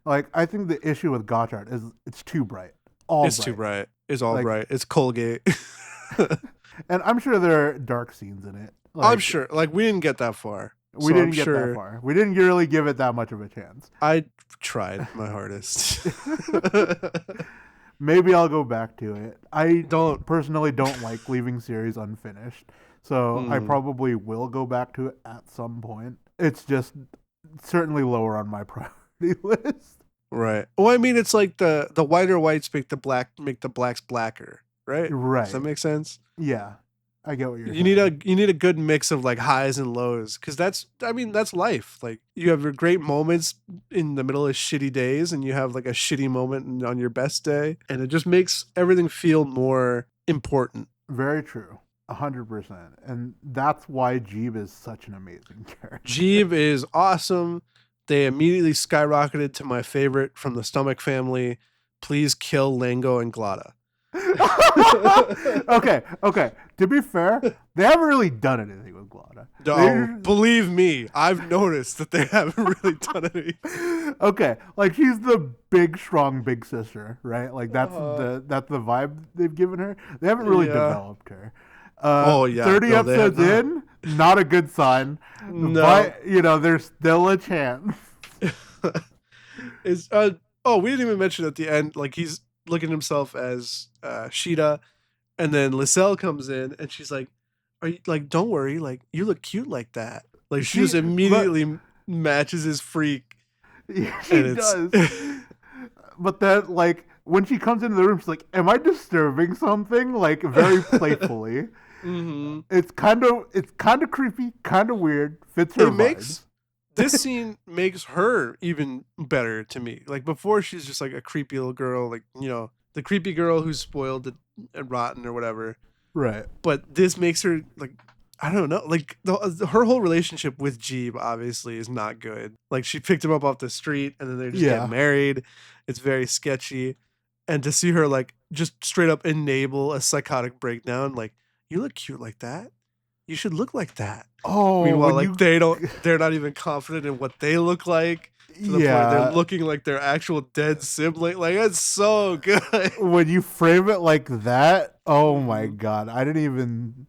Like I think the issue with Gotchard is it's too bright, all It's too bright. bright. It's all Like, bright. It's Colgate. and I'm sure there are dark scenes in it. I'm Like sure. Like we didn't get that far, we so I'm didn't get that sure far. We didn't really give it that much of a chance. I tried my hardest. Maybe I'll go back to it. I Don't. personally don't like leaving series unfinished, so I probably will go back to it at some point. It's just certainly lower on my priority list. Right. Well, I mean, it's like the whiter whites make the blacks blacker, right? Right. Does that make sense? Yeah. I get what you're You saying. need a good mix of like highs and lows, because that's life. Like you have your great moments in the middle of shitty days, and you have like a shitty moment on your best day, and it just makes everything feel more important. Very true. 100%. And that's why Jeeb is such an amazing character. Jeeb is awesome. They immediately skyrocketed to my favorite from the Stomach family. Please kill Lango and Glada. Okay. To be fair, they haven't really done anything with Glada. No, believe me, I've noticed that they haven't really done anything. Okay, like she's the big, strong big sister, right? Like that's the vibe they've given her. They haven't really developed her. 30 no, episodes in, not a good sign. No, but there's still a chance. Is we didn't even mention at the end, like he's looking at himself as Sheeta, and then Lyselle comes in and she's like, "Are you like? Don't worry, like you look cute like that." Like she just immediately matches his freak. Yeah, she does. But then, like when she comes into the room, she's like, "Am I disturbing something?" Like very playfully. Mm-hmm. It's kind of creepy, kind of weird. Fits her vibes. This scene makes her even better to me. Like before, she's just like a creepy little girl, like the creepy girl who's spoiled and rotten or whatever. Right. But this makes her like, I don't know, like her whole relationship with Jeeb obviously is not good. Like she picked him up off the street and then they just get married. It's very sketchy, and to see her like just straight up enable a psychotic breakdown, like you look cute like that. You should look like that. Oh, meanwhile, like they're not even confident in what they look like. To the point they're looking like their actual dead sibling. Like it's so good. When you frame it like that, oh my god! I didn't even.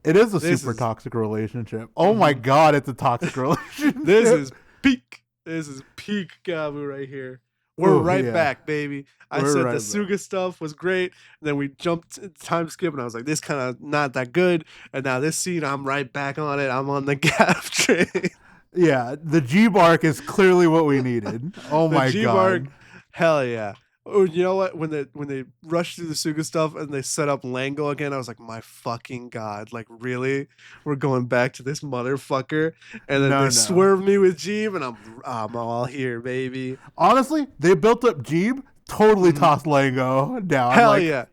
It is a super toxic relationship. Oh my god, it's a toxic relationship. This is peak. This is peak Gavv right here. We're back, baby. I said the Suga stuff was great. And then we jumped time skip, and I was like, this kind of not that good. And now this scene, I'm right back on it. I'm on the Gavv train. Yeah, the Jeeb arc is clearly what we needed. Oh my god. The Jeeb arc, hell yeah. Oh, you know what? When they rushed through the Suga stuff and they set up Lango again, I was like, my fucking god! Like, really? We're going back to this motherfucker? And then they swerve me with Jeeb, and I'm all here, baby. Honestly, they built up Jeeb, totally tossed Lango down. Hell yeah!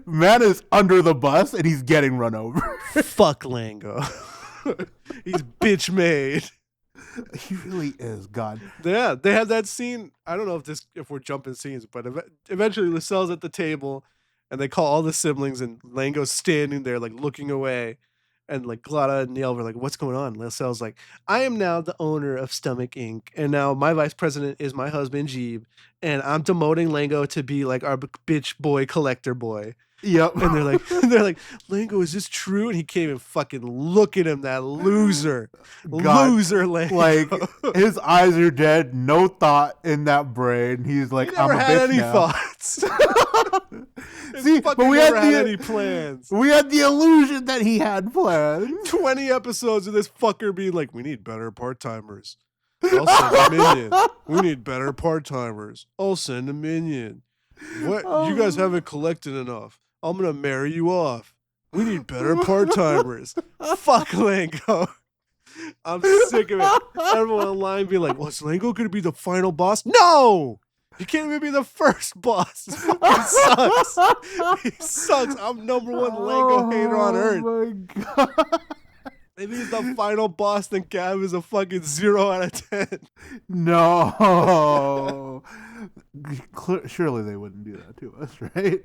Man is under the bus and he's getting run over. Fuck Lango. He's bitch made. He really is, God. Yeah, they have that scene. I don't know if we're jumping scenes, but eventually Lyselle's at the table, and they call all the siblings, and Lango's standing there, like looking away, and like Glada and Niel were like, "What's going on?" Lyselle's like, "I am now the owner of Stomach Inc., and now my vice president is my husband Jeeb, and I'm demoting Lango to be like our bitch boy collector boy." Yep. And they're like, Lango, is this true? And he can't even fucking look at him, that loser. God, loser Lango. Like, his eyes are dead, no thought in that brain. He's like, I'm a bitch any now. Thoughts. See, but we had any plans. We had the illusion that he had plans. 20 episodes of this fucker being like, we need better part-timers. I'll send a minion. We need better part-timers. I'll send a minion. What? You guys haven't collected enough. I'm going to marry you off. We need better part-timers. Fuck Lango. I'm sick of it. Everyone online being like, was Lango going to be the final boss? No! You can't even be the first boss. This fucking sucks. He sucks. I'm #1 Lango hater on Earth. Oh my god. If he's the final boss, then Gavv is a fucking 0 out of 10. No. Surely they wouldn't do that to us, right?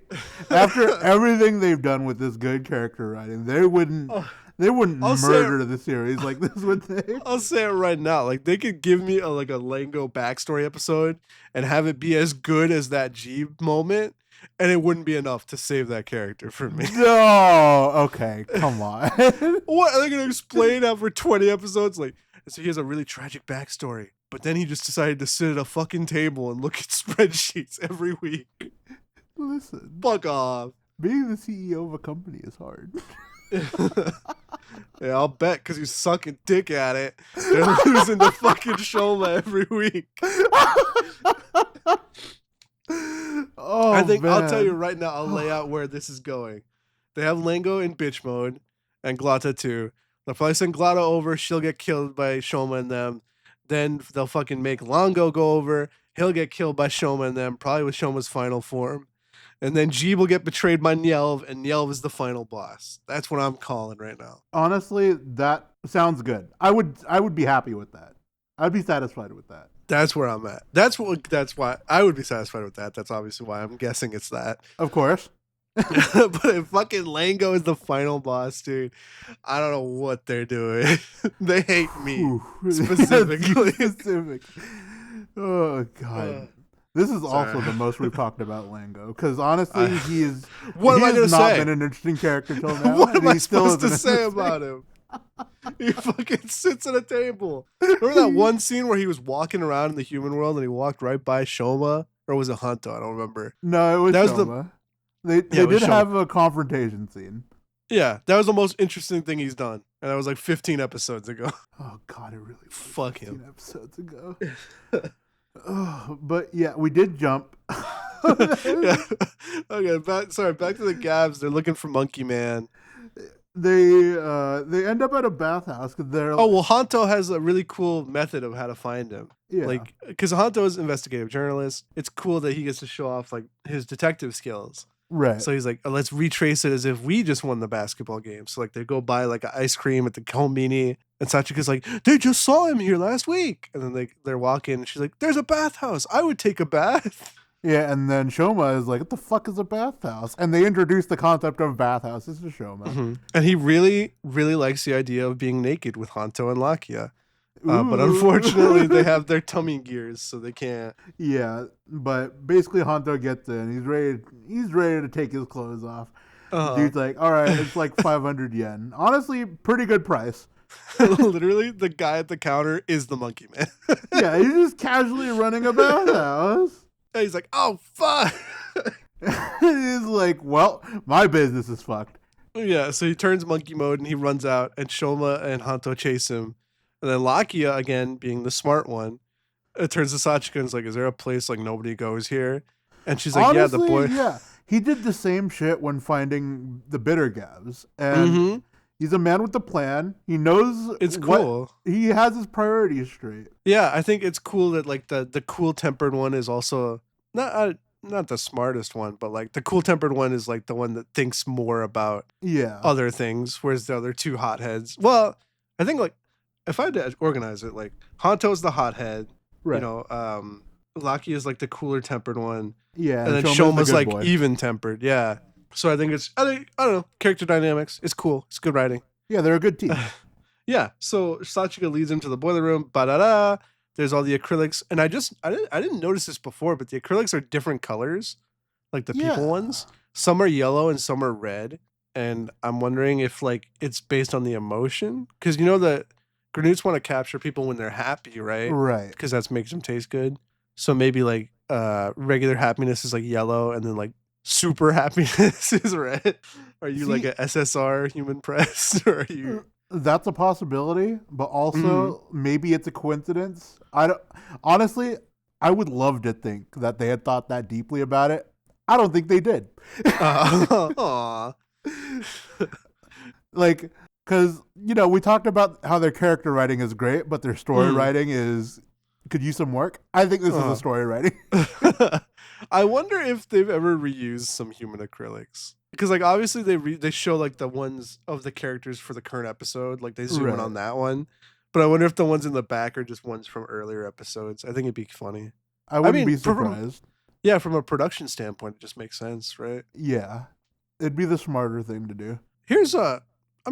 After everything they've done with this good character writing, they wouldn't murder the series like this, would they? I'll say it right now. Like, they could give me a Lango backstory episode and have it be as good as that Jeeb moment, and it wouldn't be enough to save that character for me. No. Okay, come on. What are they gonna explain after 20 episodes? Like, so he has a really tragic backstory, but then he just decided to sit at a fucking table and look at spreadsheets every week. Listen, Fuck off. being the CEO of a company is hard. Yeah, I'll bet, because he's sucking dick at it. They're losing to fucking Shoma every week. Oh, I think man. I'll tell you right now, I'll lay out where this is going. They have Lango in bitch mode and Glata too. They'll probably send Glata over, she'll get killed by Shoma and them. Then they'll fucking make Longo go over, he'll get killed by Shoma and them, probably with Shoma's final form. And then Jeeb will get betrayed by Nyelv, and Nyelv is the final boss. That's what I'm calling right now. Honestly, that sounds good. I would be happy with that. I'd be satisfied with that. That's where I'm at. That's why I would be satisfied with that. That's obviously why I'm guessing it's that. Of course. But if fucking Lango is the final boss, dude, I don't know what they're doing. They hate me specifically. Specific. Oh God. This is also the most we've talked about Lango, because honestly, What am I gonna not say? been an interesting character till now. What am I he still supposed to isn't say interesting. about him? He fucking sits at a table. Remember that one scene where he was walking around in the human world and he walked right by Shoma? Or was it Hanto? I don't remember. No, it was That was Shoma. They it was did Shoma. have a confrontation scene. Yeah, that was the most interesting thing he's done. And that was like 15 episodes ago. Oh God, it really was Fuck 15 him. episodes ago. Oh, but yeah, we did jump. Yeah. Okay, back to the Gavs. They're looking for Monkey Man. They end up at a bathhouse because they're Oh, well, Hanto has a really cool method of how to find him. yeah. Like, because Hanto is an investigative journalist. It's cool that he gets to show off like his detective skills. Right. So he's like, let's retrace it as if we just won the basketball game. So like they go buy like an ice cream at the Kombini, and Sachika's like, they just saw him here last week. And then they're walking, and she's like, there's a bathhouse. I would take a bath. Yeah, and then Shoma is like, what the fuck is a bathhouse? And they introduce the concept of bathhouses to Shoma. Mm-hmm. And he really, really likes the idea of being naked with Hanto and Lakia. But unfortunately, they have their tummy gears, so they can't. Yeah, but basically Hanto gets in. He's ready to take his clothes off. Dude's like, all right, it's like 500 yen. Honestly, pretty good price. Literally, the guy at the counter is the Monkey Man. Yeah, he's just casually running a bathhouse. And he's like, oh, fuck. He's like, well, my business is fucked. Yeah, so he turns monkey mode and he runs out, and Shoma and Hanto chase him. And then Lakia, again, being the smart one, turns to Sachika and is like, is there a place like nobody goes here? And she's like, Honestly, yeah, the boy. Yeah, he did the same shit when finding the bitter Gavs. And he's a man with a plan. He knows it's cool. He has his priorities straight. Yeah, I think it's cool that like the cool tempered one is also not the smartest one, but like the cool tempered one is like the one that thinks more about other things, whereas the other two hotheads. Well, I think like if I had to organize it, like Hanto's the hothead, right? You know, Laki is like the cooler tempered one, yeah, and then Shoma's like even tempered, yeah. So I think I don't know, character dynamics. It's cool. It's good writing. Yeah, they're a good team. Yeah. So Sachika leads him to the boiler room. Ba-da-da. There's all the acrylics, and I didn't notice this before, but the acrylics are different colors, like the people ones. Some are yellow and some are red, and I'm wondering if like it's based on the emotion, because you know that Granutes want to capture people when they're happy, right? Right. Because that makes them taste good. So maybe like regular happiness is like yellow, and then like super happiness is red. Are you like a SSR human press, or are you? That's a possibility, but also maybe it's a coincidence. Honestly, I would love to think that they had thought that deeply about it. I don't think they did. Like, because, you know, we talked about how their character writing is great, but their story writing could use some work. I think this is the story writing. I wonder if they've ever reused some human acrylics. Because like obviously they show like the ones of the characters for the current episode, like they zoom in on Right. that one. But I wonder if the ones in the back are just ones from earlier episodes. I think it'd be funny. I I wouldn't mean, be surprised. yeah, from a production standpoint, it just makes sense, right? Yeah. It'd be the smarter thing to do. Here's I'm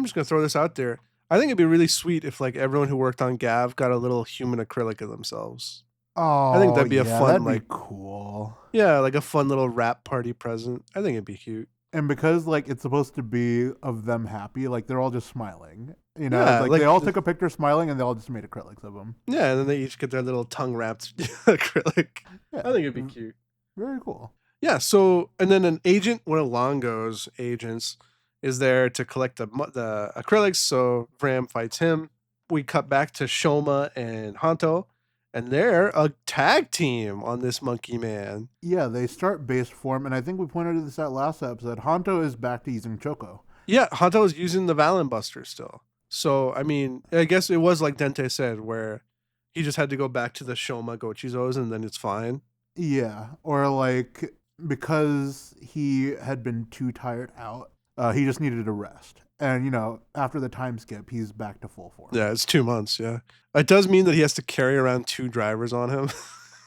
just gonna throw this out there. I think it'd be really sweet if like everyone who worked on Gavv got a little human acrylic of themselves. I think Oh, that'd be a yeah, fun that'd like be cool. yeah, like a fun little wrap party present. I think it'd be cute. And because like it's supposed to be of them happy, like they're all just smiling. You know, Yeah, like like they all took a picture smiling and they all just made acrylics of them. yeah, and then they each get their little tongue wrapped acrylic. Yeah. I think it'd be cute. Very cool. Yeah, so and then an agent, one of Longo's agents, is there to collect the acrylics. So Vram fights him. We cut back to Shoma and Hanto, and they're a tag team on this Monkey Man. Yeah, they start base form, and I think we pointed to this at last episode. Hanto is back to using Choco. Yeah, Hanto is using the Valen Buster still. So I mean, I guess it was like Dente said, where he just had to go back to the Shoma Gochizos, and then it's fine. Yeah, or like because he had been too tired out, he just needed a rest. And, you know, after the time skip, he's back to full form. Yeah, it's 2 months, yeah. It does mean that he has to carry around 2 drivers on him,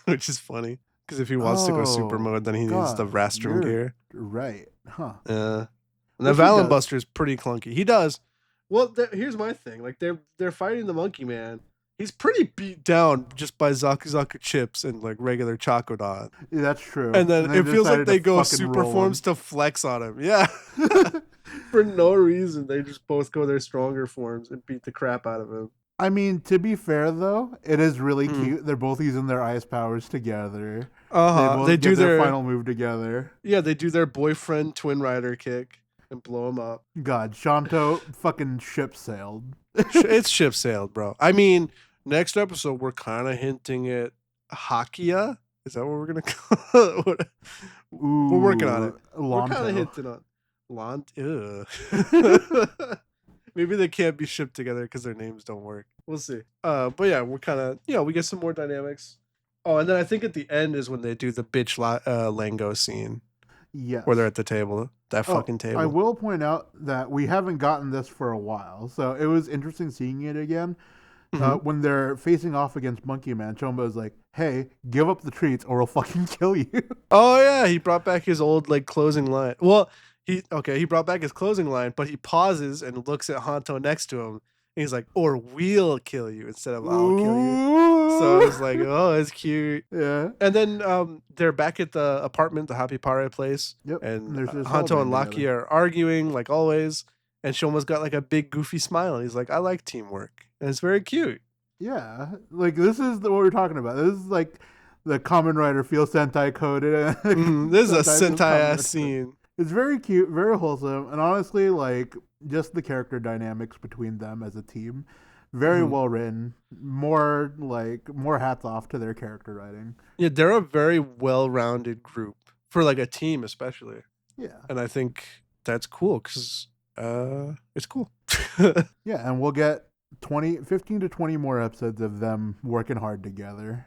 which is funny. Because if he wants to go super mode, then he needs the Rastrum gear. Right. Huh. Yeah. And the Valen Buster is pretty clunky. He does. Well, here's my thing. Like, they're fighting the Monkey Man. He's pretty beat down just by Zaku Zaku chips and like regular Chakodon. Yeah, that's true. And then it feels like they go super forms to flex on him. Yeah. For no reason. They just both go their stronger forms and beat the crap out of him. I mean, to be fair though, it is really cute. They're both using their ice powers together. They do their final move together. Yeah, they do their boyfriend Twin Rider kick and blow him up. God, Shanto fucking ship sailed. It's ship sailed, bro. I mean, next episode we're kind of hinting at Hakia. Is that what we're gonna call it? We're working on it. We're kind of hinting on Maybe they can't be shipped together because their names don't work. We'll see. But yeah, we're kind of we get some more dynamics. Oh, and then I think at the end is when they do the bitch Lango scene. Yes. Where they're at the table. That fucking table. I will point out that we haven't gotten this for a while, so it was interesting seeing it again. When they're facing off against Monkey Man, Chomba is like, "Hey, give up the treats or we'll fucking kill you." Oh yeah, he brought back his old like closing line. Well, he brought back his closing line, but he pauses and looks at Hanto next to him. And he's like, "Or we'll kill you," instead of "I'll kill you." So it's like, oh, it's cute. Yeah. And then they're back at the apartment, the Happy Pare place. Yep. And Hanto and Laki are arguing like always. And Shoma's got like a big goofy smile. He's like, "I like teamwork." And it's very cute. Yeah. Like this is what we're talking about. This is like the Kamen Rider Feel Sentai coded. This is a Sentai ass scene. It's very cute, very wholesome, and honestly, like just the character dynamics between them as a team, very well written. More hats off to their character writing. Yeah, they're a very well-rounded group for like a team, especially. Yeah, and I think that's cool because it's cool. Yeah, and we'll get 15 to 20 more episodes of them working hard together.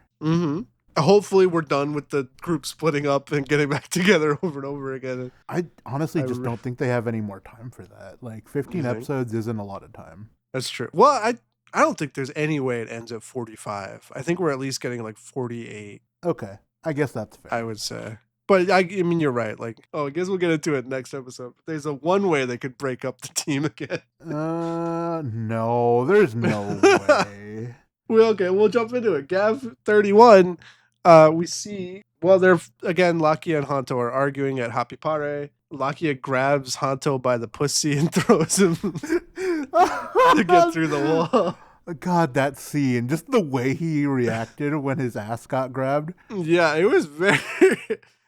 Hopefully we're done with the group splitting up and getting back together over and over again. I honestly don't think they have any more time for that. Like 15 episodes isn't a lot of time. That's true. Well, I don't think there's any way it ends at 45. I think we're at least getting like 48. Okay. I guess that's fair. I would say. But I mean, you're right. Like, I guess we'll get into it next episode. There's a one way they could break up the team again. No, there's no way. We'll jump into it. Gavv 31. We see, they're again, Lakia and Hanto are arguing at Happy Pare. Lakia grabs Hanto by the pussy and throws him to get through the wall. God, that scene, just the way he reacted when his ass got grabbed. Yeah, it was very,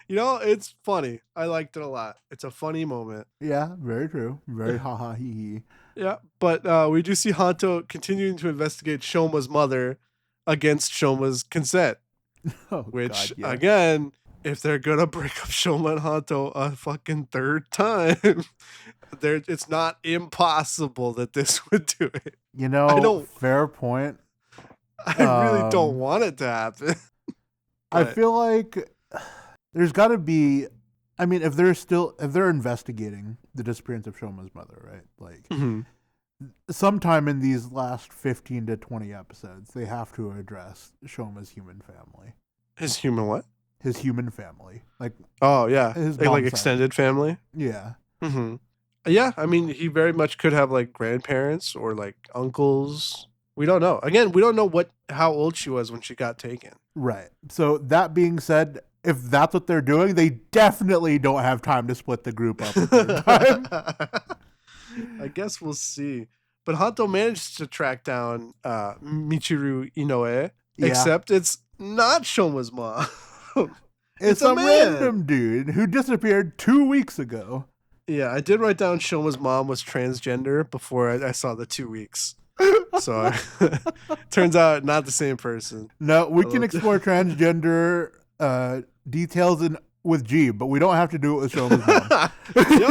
it's funny. I liked it a lot. It's a funny moment. Yeah, very true. Very ha-ha hee-hee. Yeah, but we do see Hanto continuing to investigate Shoma's mother against Shoma's consent. Which, again, if they're going to break up Shoma and Hanto a fucking third time, it's not impossible that this would do it. Fair point. I really don't want it to happen. I feel like there's got to be. I mean, if they're investigating the disappearance of Shoma's mother, right? Like, sometime in these last 15 to 20 episodes, they have to address Shoma's human family. His human what? His human family, like. Oh yeah, his like extended family. Yeah. Yeah, I mean, he very much could have like grandparents or like uncles. We don't know. Again, we don't know how old she was when she got taken. Right. So that being said, if that's what they're doing, they definitely don't have time to split the group up at the time. I guess we'll see. But Hanto managed to track down Michiru Inoue, except it's not Shoma's mom. It's a random dude who disappeared 2 weeks ago. Yeah, I did write down Shoma's mom was transgender before I saw the 2 weeks. So turns out not the same person. No, we can explore transgender details with G, but we don't have to do it with Shoma's mom.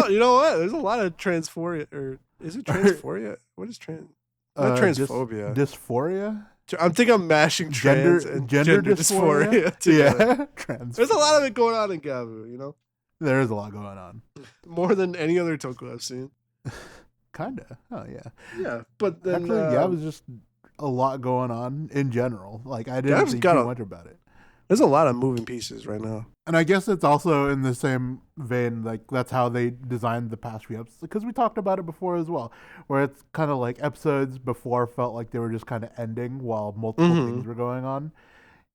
You know what? There's a lot of transphoria, or is it transphoria? What is not transphobia. Dysphoria? I think I'm mashing trans and gender dysphoria together. Yeah. There's a lot of it going on in Gavv, you know? There is a lot going on. More than any other toku I've seen. Kinda. Oh, yeah. Yeah, but then... Actually, Gavv is just a lot going on in general. Like, I didn't think too much about it. There's a lot of moving pieces right now. And I guess it's also in the same vein, like, that's how they designed the past few episodes. Because we talked about it before as well, where it's kind of like episodes before felt like they were just kind of ending while multiple things were going on.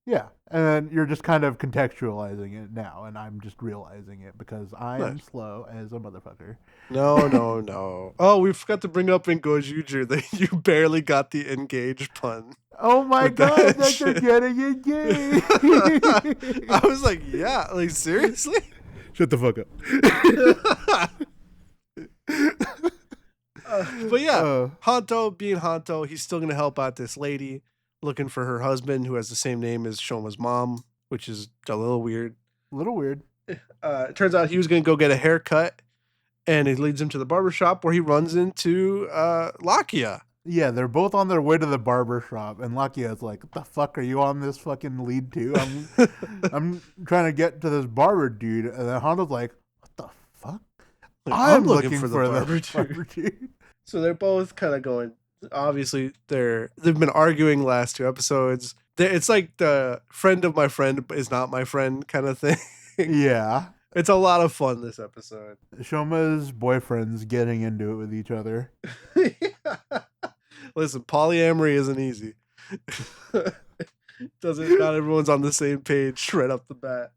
Yeah. And then you're just kind of contextualizing it now, and I'm just realizing it because I am slow as a motherfucker. No. Oh, we forgot to bring up in Gozyuger that you barely got the engage pun. Oh my god, that you're getting engaged. I was like, yeah, like seriously? Shut the fuck up. But yeah, Hanto being Hanto, he's still going to help out this lady looking for her husband who has the same name as Shoma's mom, which is a little weird. It turns out he was going to go get a haircut, and it leads him to the barbershop where he runs into Lakia. Yeah, they're both on their way to the barber shop, and Lakia's like, "What the fuck are you on this fucking lead to? I'm trying to get to this barber dude," and then Honda's like, "What the fuck? I'm looking for the barber dude." So they're both kind of going. Obviously, they've been arguing last 2 episodes. It's like the friend of my friend is not my friend kind of thing. Yeah. It's a lot of fun this episode. Shoma's boyfriends getting into it with each other. Listen, polyamory isn't easy. Not everyone's on the same page right off the bat.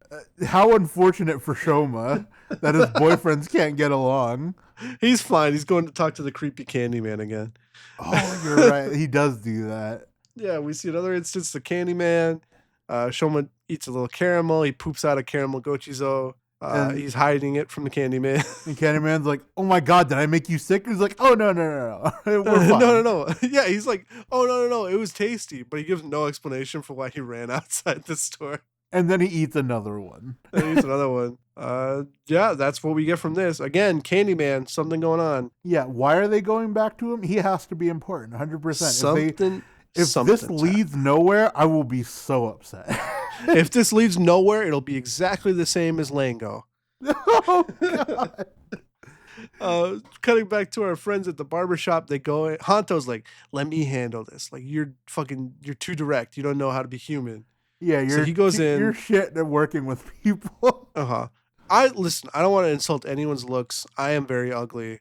How unfortunate for Shoma that his boyfriends can't get along. He's fine. He's going to talk to the creepy Candyman again. Oh, you're right. He does do that. Yeah, we see another instance, the Candyman. Shoma eats a little caramel. He poops out a caramel gochizo. He's hiding it from the Candyman. And Candyman's like, "Oh my god, did I make you sick?" He's like, "Oh, no. We're fine." No. Yeah, he's like, "Oh, no. It was tasty." But he gives no explanation for why he ran outside the store. And then he eats another one. Yeah, that's what we get from this. Again, Candyman, something going on. Yeah, why are they going back to him? He has to be important, 100%. If this leads nowhere, I will be so upset. If this leads nowhere, it'll be exactly the same as Lango. Oh, God. Cutting back to our friends at the barbershop, they go. Hanto's like, "Let me handle this. Like, you're too direct. You don't know how to be human." Yeah, he goes in. You're shit at working with people. Listen, I don't want to insult anyone's looks. I am very ugly.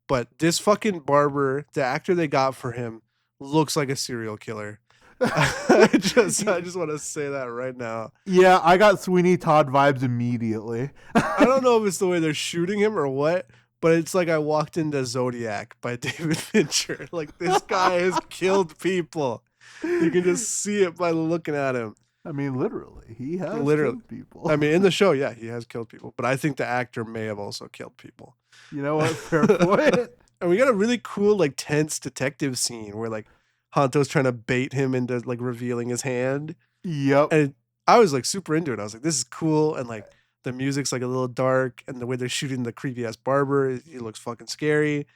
But this fucking barber, the actor they got for him, looks like a serial killer. I just want to say that right now. Yeah, I got Sweeney Todd vibes immediately. I don't know if it's the way they're shooting him or what, but it's like I walked into Zodiac by David Fincher. Like, this guy has killed people. You can just see it by looking at him. I mean, literally, he has killed people. I mean, in the show, yeah, he has killed people, but I think the actor may have also killed people. You know what? Fair point. And we got a really cool, like, tense detective scene where, like, Hanto's trying to bait him into, like, revealing his hand. Yep. And I was, like, super into it. I was like, this is cool. And, like, the music's, like, a little dark. And the way they're shooting the creepy-ass barber, he looks fucking scary.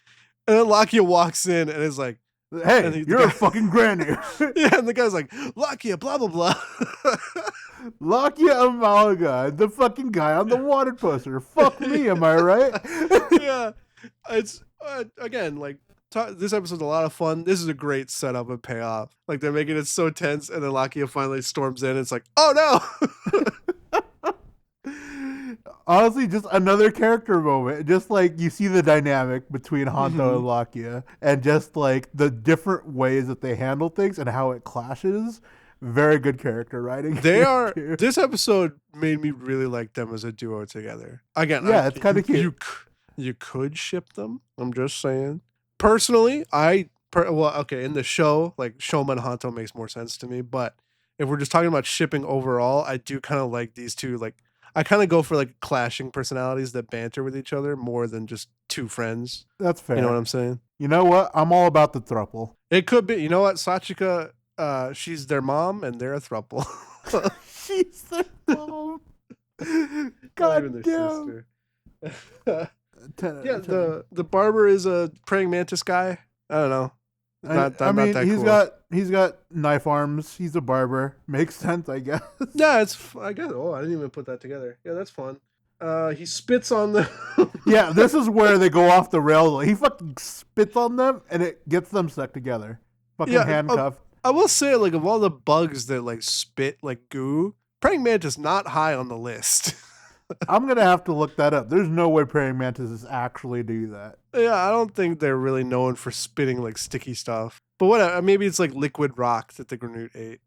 And then Lakia walks in and is like, "Hey, you're a fucking granny." Yeah, and the guy's like, "Lakia, blah, blah, blah." Lakia Amalga, the fucking guy on the wanted poster. Fuck me, am I right? Yeah, it's again like this episode's a lot of fun. This is a great setup and payoff. Like they're making it so tense, and then Lakia finally storms in. And it's like, oh no. Honestly, just another character moment. Just like you see the dynamic between Hanto and Lakia, and just like the different ways that they handle things and how it clashes. Very good character writing. They are. This episode made me really like them as a duo together. Again, yeah, it's kind of cute. You could ship them. I'm just saying. Personally, in the show, like Shoma and Hanto makes more sense to me. But if we're just talking about shipping overall, I do kind of like these two. Like, I kind of go for like clashing personalities that banter with each other more than just two friends. That's fair. You know what I'm saying? You know what? I'm all about the throuple. It could be. You know what? Sachika, she's their mom and they're a throuple. She's their mom. God damn. Yeah, the barber is a praying mantis guy. I don't know. I mean, he's got knife arms. He's a barber. Makes sense, I guess. Yeah, I guess. Oh, I didn't even put that together. Yeah, that's fun. He spits on them. Yeah, this is where they go off the rails. He fucking spits on them, and it gets them stuck together. Fucking handcuffed. I will say, like, of all the bugs that like spit like goo, praying mantis not high on the list. I'm gonna have to look that up. There's no way praying mantises actually do that. Yeah, I don't think they're really known for spitting like sticky stuff. But whatever, maybe it's like liquid rock that the Granute ate.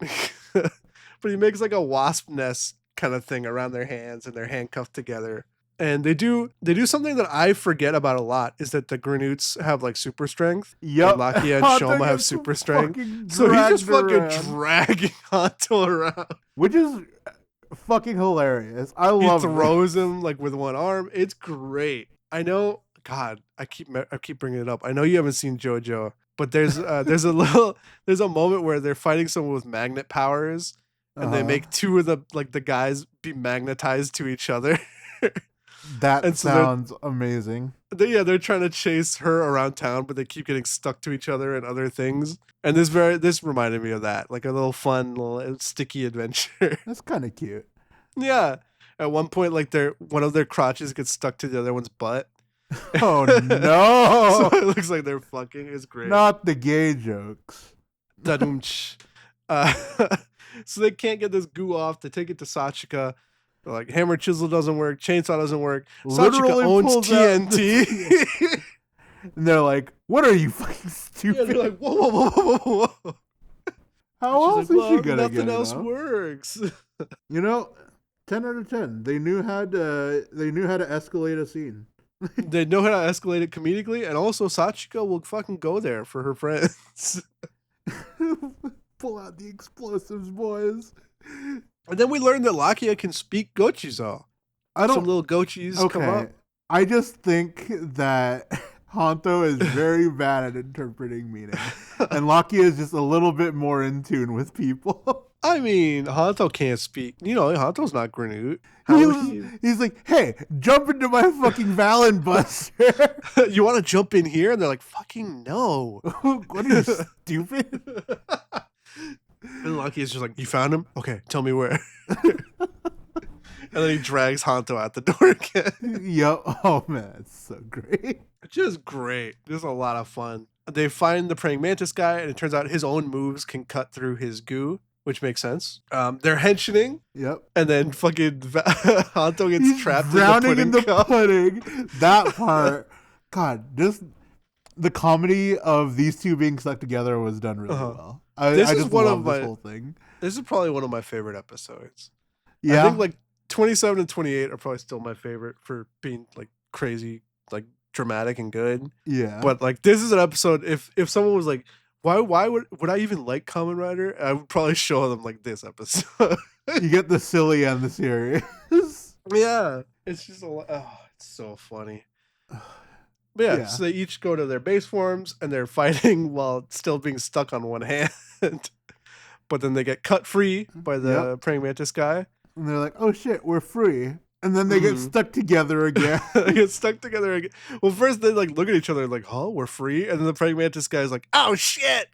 But he makes like a wasp nest kind of thing around their hands, and they're handcuffed together. And they do something that I forget about a lot, is that the Granutes have like super strength. Yep. And Lakia and Shoma have super strength. So he's just fucking dragging Hanto around. Which is fucking hilarious. I love it. He throws him like with one arm. It's great. I know. God, I keep bringing it up. I know you haven't seen JoJo, but there's a moment where they're fighting someone with magnet powers, and they make two of the guys be magnetized to each other. That sounds amazing. They're trying to chase her around town, but they keep getting stuck to each other and other things. And this reminded me of that, like a little fun, little sticky adventure. That's kind of cute. Yeah. At one point, like one of their crotches gets stuck to the other one's butt. Oh no! So it looks like they're fucking. It's great. Not the gay jokes. So they can't get this goo off. They take it to Sachika. They're like, hammer chisel doesn't work. Chainsaw doesn't work. Sachika owns TNT. And they're like, what are you, fucking stupid? Yeah, they're like, whoa. How else is she gonna get nothing else works. You know, 10 out of 10. They knew how to escalate a scene. They know how to escalate it comedically, and also Sachika will fucking go there for her friends. Pull out the explosives, boys. And then we learned that Lakia can speak Gochizo. Some little Gochis come up. I just think that Hanto is very bad at interpreting meaning. And Lakia is just a little bit more in tune with people. I mean, Hanto can't speak. You know, Hanto's not Granute. He's like, hey, jump into my fucking Valen Buster. You want to jump in here? And they're like, fucking no. What are you, stupid? And Lucky is just like, you found him? Okay, tell me where. And then he drags Hanto out the door again. Yo, oh man, it's so great. Just great. Just a lot of fun. They find the praying mantis guy, and it turns out his own moves can cut through his goo, which makes sense. They're henching. Yep. And then fucking Hanto gets trapped in the pudding. That part, God, the comedy of these two being stuck together was done really well. I just love this whole thing. This is probably one of my favorite episodes. Yeah. I think like 27 and 28 are probably still my favorite for being like crazy, like dramatic and good. Yeah. But like this is an episode, if someone was like, why would I even like Kamen Rider? I would probably show them like this episode. You get the silly and the serious. Yeah. It's just it's so funny. But yeah, so they each go to their base forms and they're fighting while still being stuck on one hand. But then they get cut free by the praying mantis guy. And they're like, oh shit, we're free. And then they get stuck together again. They get stuck together again. Well, first they like look at each other like, huh, we're free? And then the praying mantis guy is like, oh shit.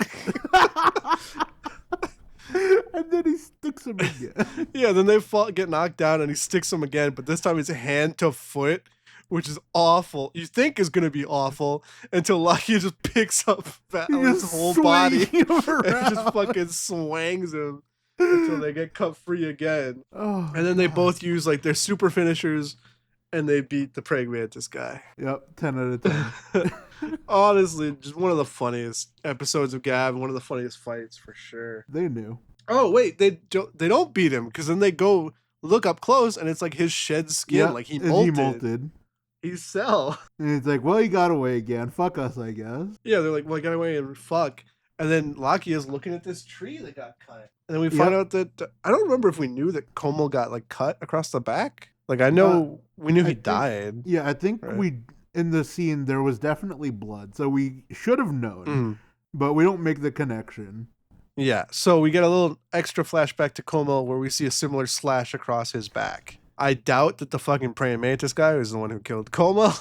And then he sticks him again. Yeah, then they get knocked down and he sticks him again, but this time it's hand to foot, which is awful. You think is going to be awful until Lucky just picks up his whole body and just fucking swangs him until they get cut free again. Oh, and then they both use like their super finishers and they beat the Praying Mantis guy. Yep, 10 out of 10. Honestly, just one of the funniest episodes of Gavv, one of the funniest fights for sure. They knew. Oh wait, they don't beat him because then they go look up close and it's like his shed skin, like he molted. He's Cell. And he's like, well, he got away again. Fuck us, I guess. Yeah, they're like, well, I got away and fuck. And then Laki is looking at this tree that got cut. And then we find out that, I don't remember if we knew that Como got like cut across the back. Like I know we knew he died. Yeah, I think in the scene there was definitely blood. So we should have known, but we don't make the connection. Yeah, so we get a little extra flashback to Como where we see a similar slash across his back. I doubt that the fucking Praying Mantis guy is the one who killed Como.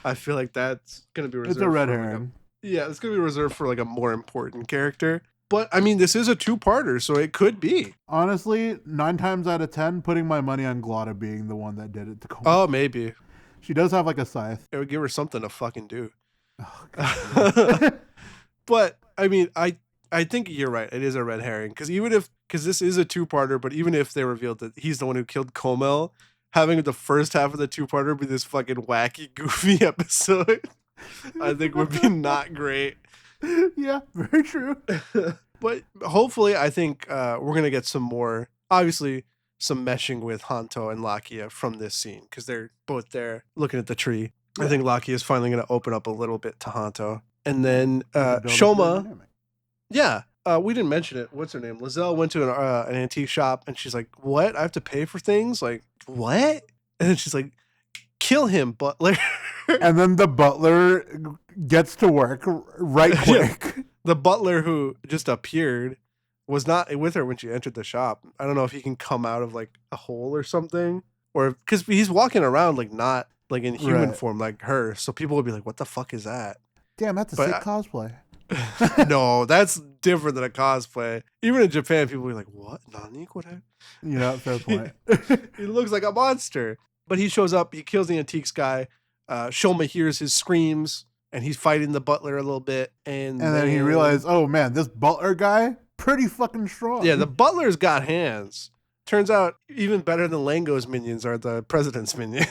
I feel like that's going to be reserved. It's a red herring. Yeah, it's going to be reserved for like a more important character. But I mean, this is a two-parter, so it could be. Honestly, 9 times out of 10, putting my money on Glotta being the one that did it to Como. Oh, maybe. She does have like a scythe. It would give her something to fucking do. Oh, but I mean, I think you're right. It is a red herring because this is a two-parter, but even if they revealed that he's the one who killed Komel, having the first half of the two-parter be this fucking wacky, goofy episode, I think would be not great. Yeah, very true. But hopefully, I think we're going to get some more, obviously, some meshing with Hanto and Lakia from this scene because they're both there looking at the tree. Yeah. I think Lakia is finally going to open up a little bit to Hanto. And then Shoma. Yeah, we didn't mention it. What's her name? Lizelle went to an antique shop and she's like, what? I have to pay for things? Like, what? And then she's like, kill him, butler. And then the butler gets to work right quick. Yeah. The butler who just appeared was not with her when she entered the shop. I don't know if he can come out of like a hole or something, or because he's walking around like not like in human form like her. So people would be like, what the fuck is that? Damn, that's a sick cosplay. No, that's different than a cosplay. Even in Japan, people will be like, what? Nani? What? Yeah, fair point. He looks like a monster. But he shows up, he kills the antiques guy. Shoma hears his screams, and he's fighting the butler a little bit. And then he realized, oh man, this butler guy, pretty fucking strong. Yeah, the butler's got hands. Turns out, even better than Lango's minions are the president's minions.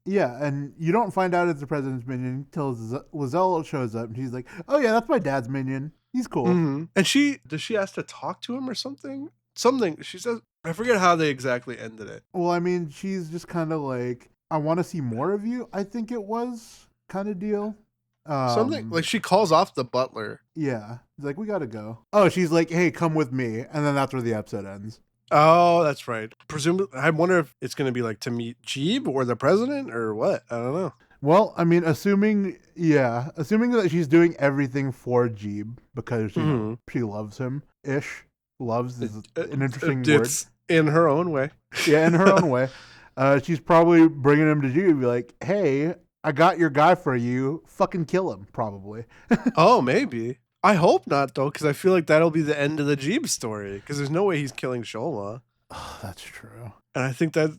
Yeah, and you don't find out it's the president's minion until Lizelle shows up, and she's like, oh yeah, that's my dad's minion. He's cool. Mm-hmm. And does she ask to talk to him or something? She says, I forget how they exactly ended it. Well, I mean, she's just kind of like, I want to see more of you, I think it was, kind of deal. Something like she calls off the butler. Yeah. He's like, we gotta go. Oh, she's like, hey, come with me. And then that's where the episode ends. Oh, that's right. Presumably, I wonder if it's going to be like to meet Jeeb or the president or what. I don't know. Well, I mean, assuming that she's doing everything for Jeeb because she loves him-ish. Loves is an interesting word. In her own way. Yeah, in her own way. She's probably bringing him to Jeeb and be like, hey, I got your guy for you. Fucking kill him, probably. Oh, maybe. I hope not, though, because I feel like that'll be the end of the Jeeb story, because there's no way he's killing Shoma. Oh, that's true. And I think that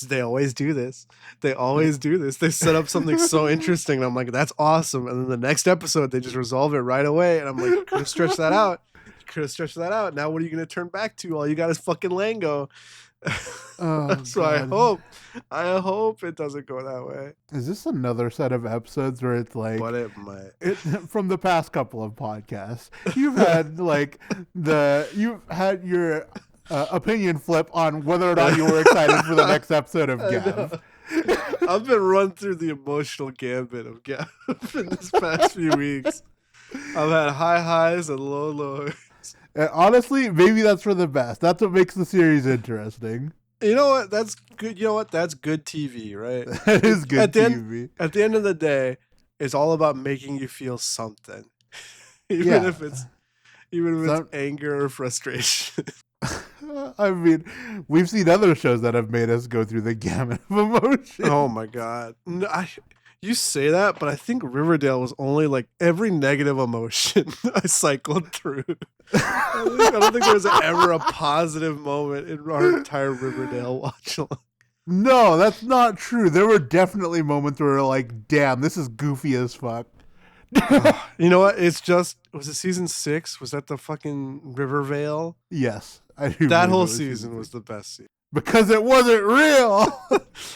they always do this. They always do this. They set up something so interesting, and I'm like, that's awesome. And then the next episode, they just resolve it right away, and I'm like, could have stretched that out. Now what are you going to turn back to? All you got is fucking Lango. So God. I hope it doesn't go that way. Is this another set of episodes where it's like, but it might. From the past couple of podcasts, you've had your opinion flip on whether or not you were excited for the next episode of Gavv. I've been run through the emotional gambit of Gavv in this past few weeks. I've had high highs and low lows. And honestly, maybe that's for the best. That's what makes the series interesting. You know what? That's good. You know what? That's good TV, right? That is good TV. At the end of the day, it's all about making you feel something, even if it's anger or frustration. I mean, we've seen other shows that have made us go through the gamut of emotions. Oh my God! No, You say that, but I think Riverdale was only like every negative emotion I cycled through. I don't think there was ever a positive moment in our entire Riverdale watch along. No, that's not true. There were definitely moments where like, damn, this is goofy as fuck. You know what? Was it season 6? Was that the fucking Rivervale? Yes. I do That believe whole it was season was the best season. because it wasn't real.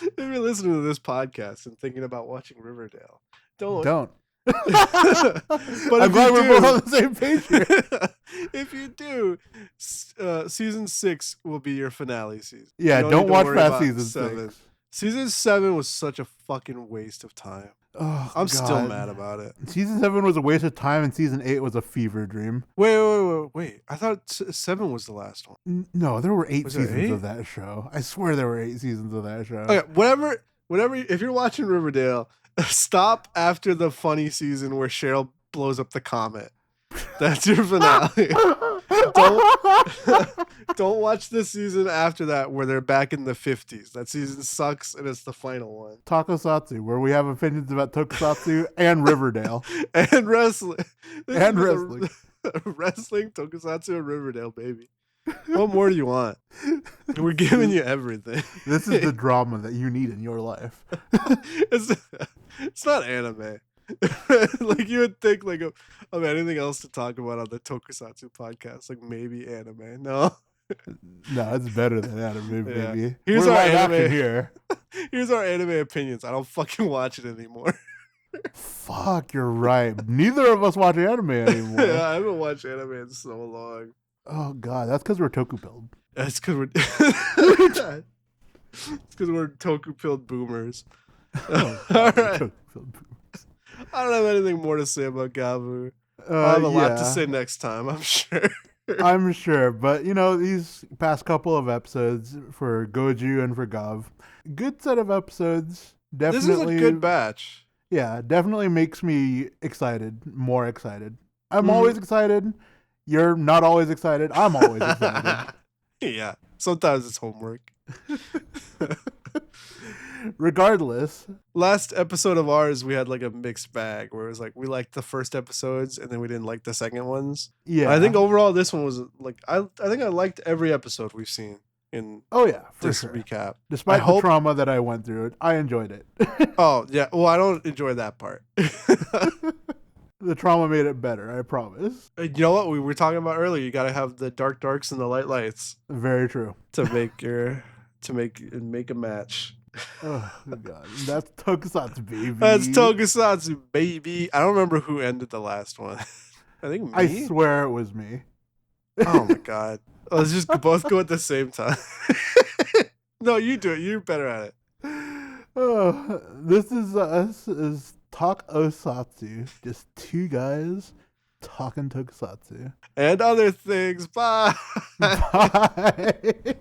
If you're listening to this podcast and thinking about watching Riverdale, don't. But But I'm glad we're both on the same page here. If you do, season 6 will be your finale season. Yeah, You don't need to watch worry past about season 7. 6. Season 7 was such a fucking waste of time. Oh, I'm still God. mad about it. Season 7 was a waste of time, and season 8 was a fever dream. Wait. I thought 7 was the last one. No, there were 8 Was there seasons 8? of that show. I swear there were 8 seasons of that show. Okay, whatever. If you're watching Riverdale, stop after the funny season where Cheryl blows up the comet. That's your finale. Don't watch the season after that where they're back in the 50s. That season sucks, and it's the final one. Tokusatsu, where we have opinions about Tokusatsu and Riverdale. And wrestling. And wrestling. Wrestling, Tokusatsu, and Riverdale, baby. What more do you want? We're giving you everything. This is the drama that you need in your life. It's not anime. Like you would think like of anything else to talk about on the Tokusatsu podcast, like maybe anime. No. No, it's better than anime, Yeah. baby. Here's We're our live anime. action here. Here's our anime opinions. I don't fucking watch it anymore. Fuck, you're right. Neither of us watch anime anymore. Yeah, I haven't watched anime in so long. Oh god, that's because we're toku pilled. That's because we're it's because we're toku pilled boomers. All right. I don't have anything more to say about Gavv. I have a lot to say next time, I'm sure. I'm sure, but you know, these past couple of episodes for Goju and for Gavv, good set of episodes. Definitely, This is a good batch. Yeah, definitely makes me excited, more excited. I'm always excited. You're not always excited. I'm always excited. Yeah, sometimes it's homework. Regardless, Last episode of ours, we had like a mixed bag where it was like we liked the first episodes and then we didn't like the second ones. yeah. I think overall this one was like I think I liked every episode we've seen in Oh yeah, for this sure. recap. Despite I the hope- trauma that I went through, I enjoyed it. Oh yeah, well I don't enjoy that part. The trauma made it better, I promise. You know what we were talking about earlier? You got to have the dark darks and the light lights Very true. to make a match. Oh god, that's Tokusatsu, baby. That's Tokusatsu, baby. I don't remember who ended the last one. I think me. I swear it was me. Oh my god. Let's just both go at the same time. No, you do it. You're better at it. Oh, this is us is Tokusatsu. Just two guys talking Tokusatsu. And other things. Bye. Bye.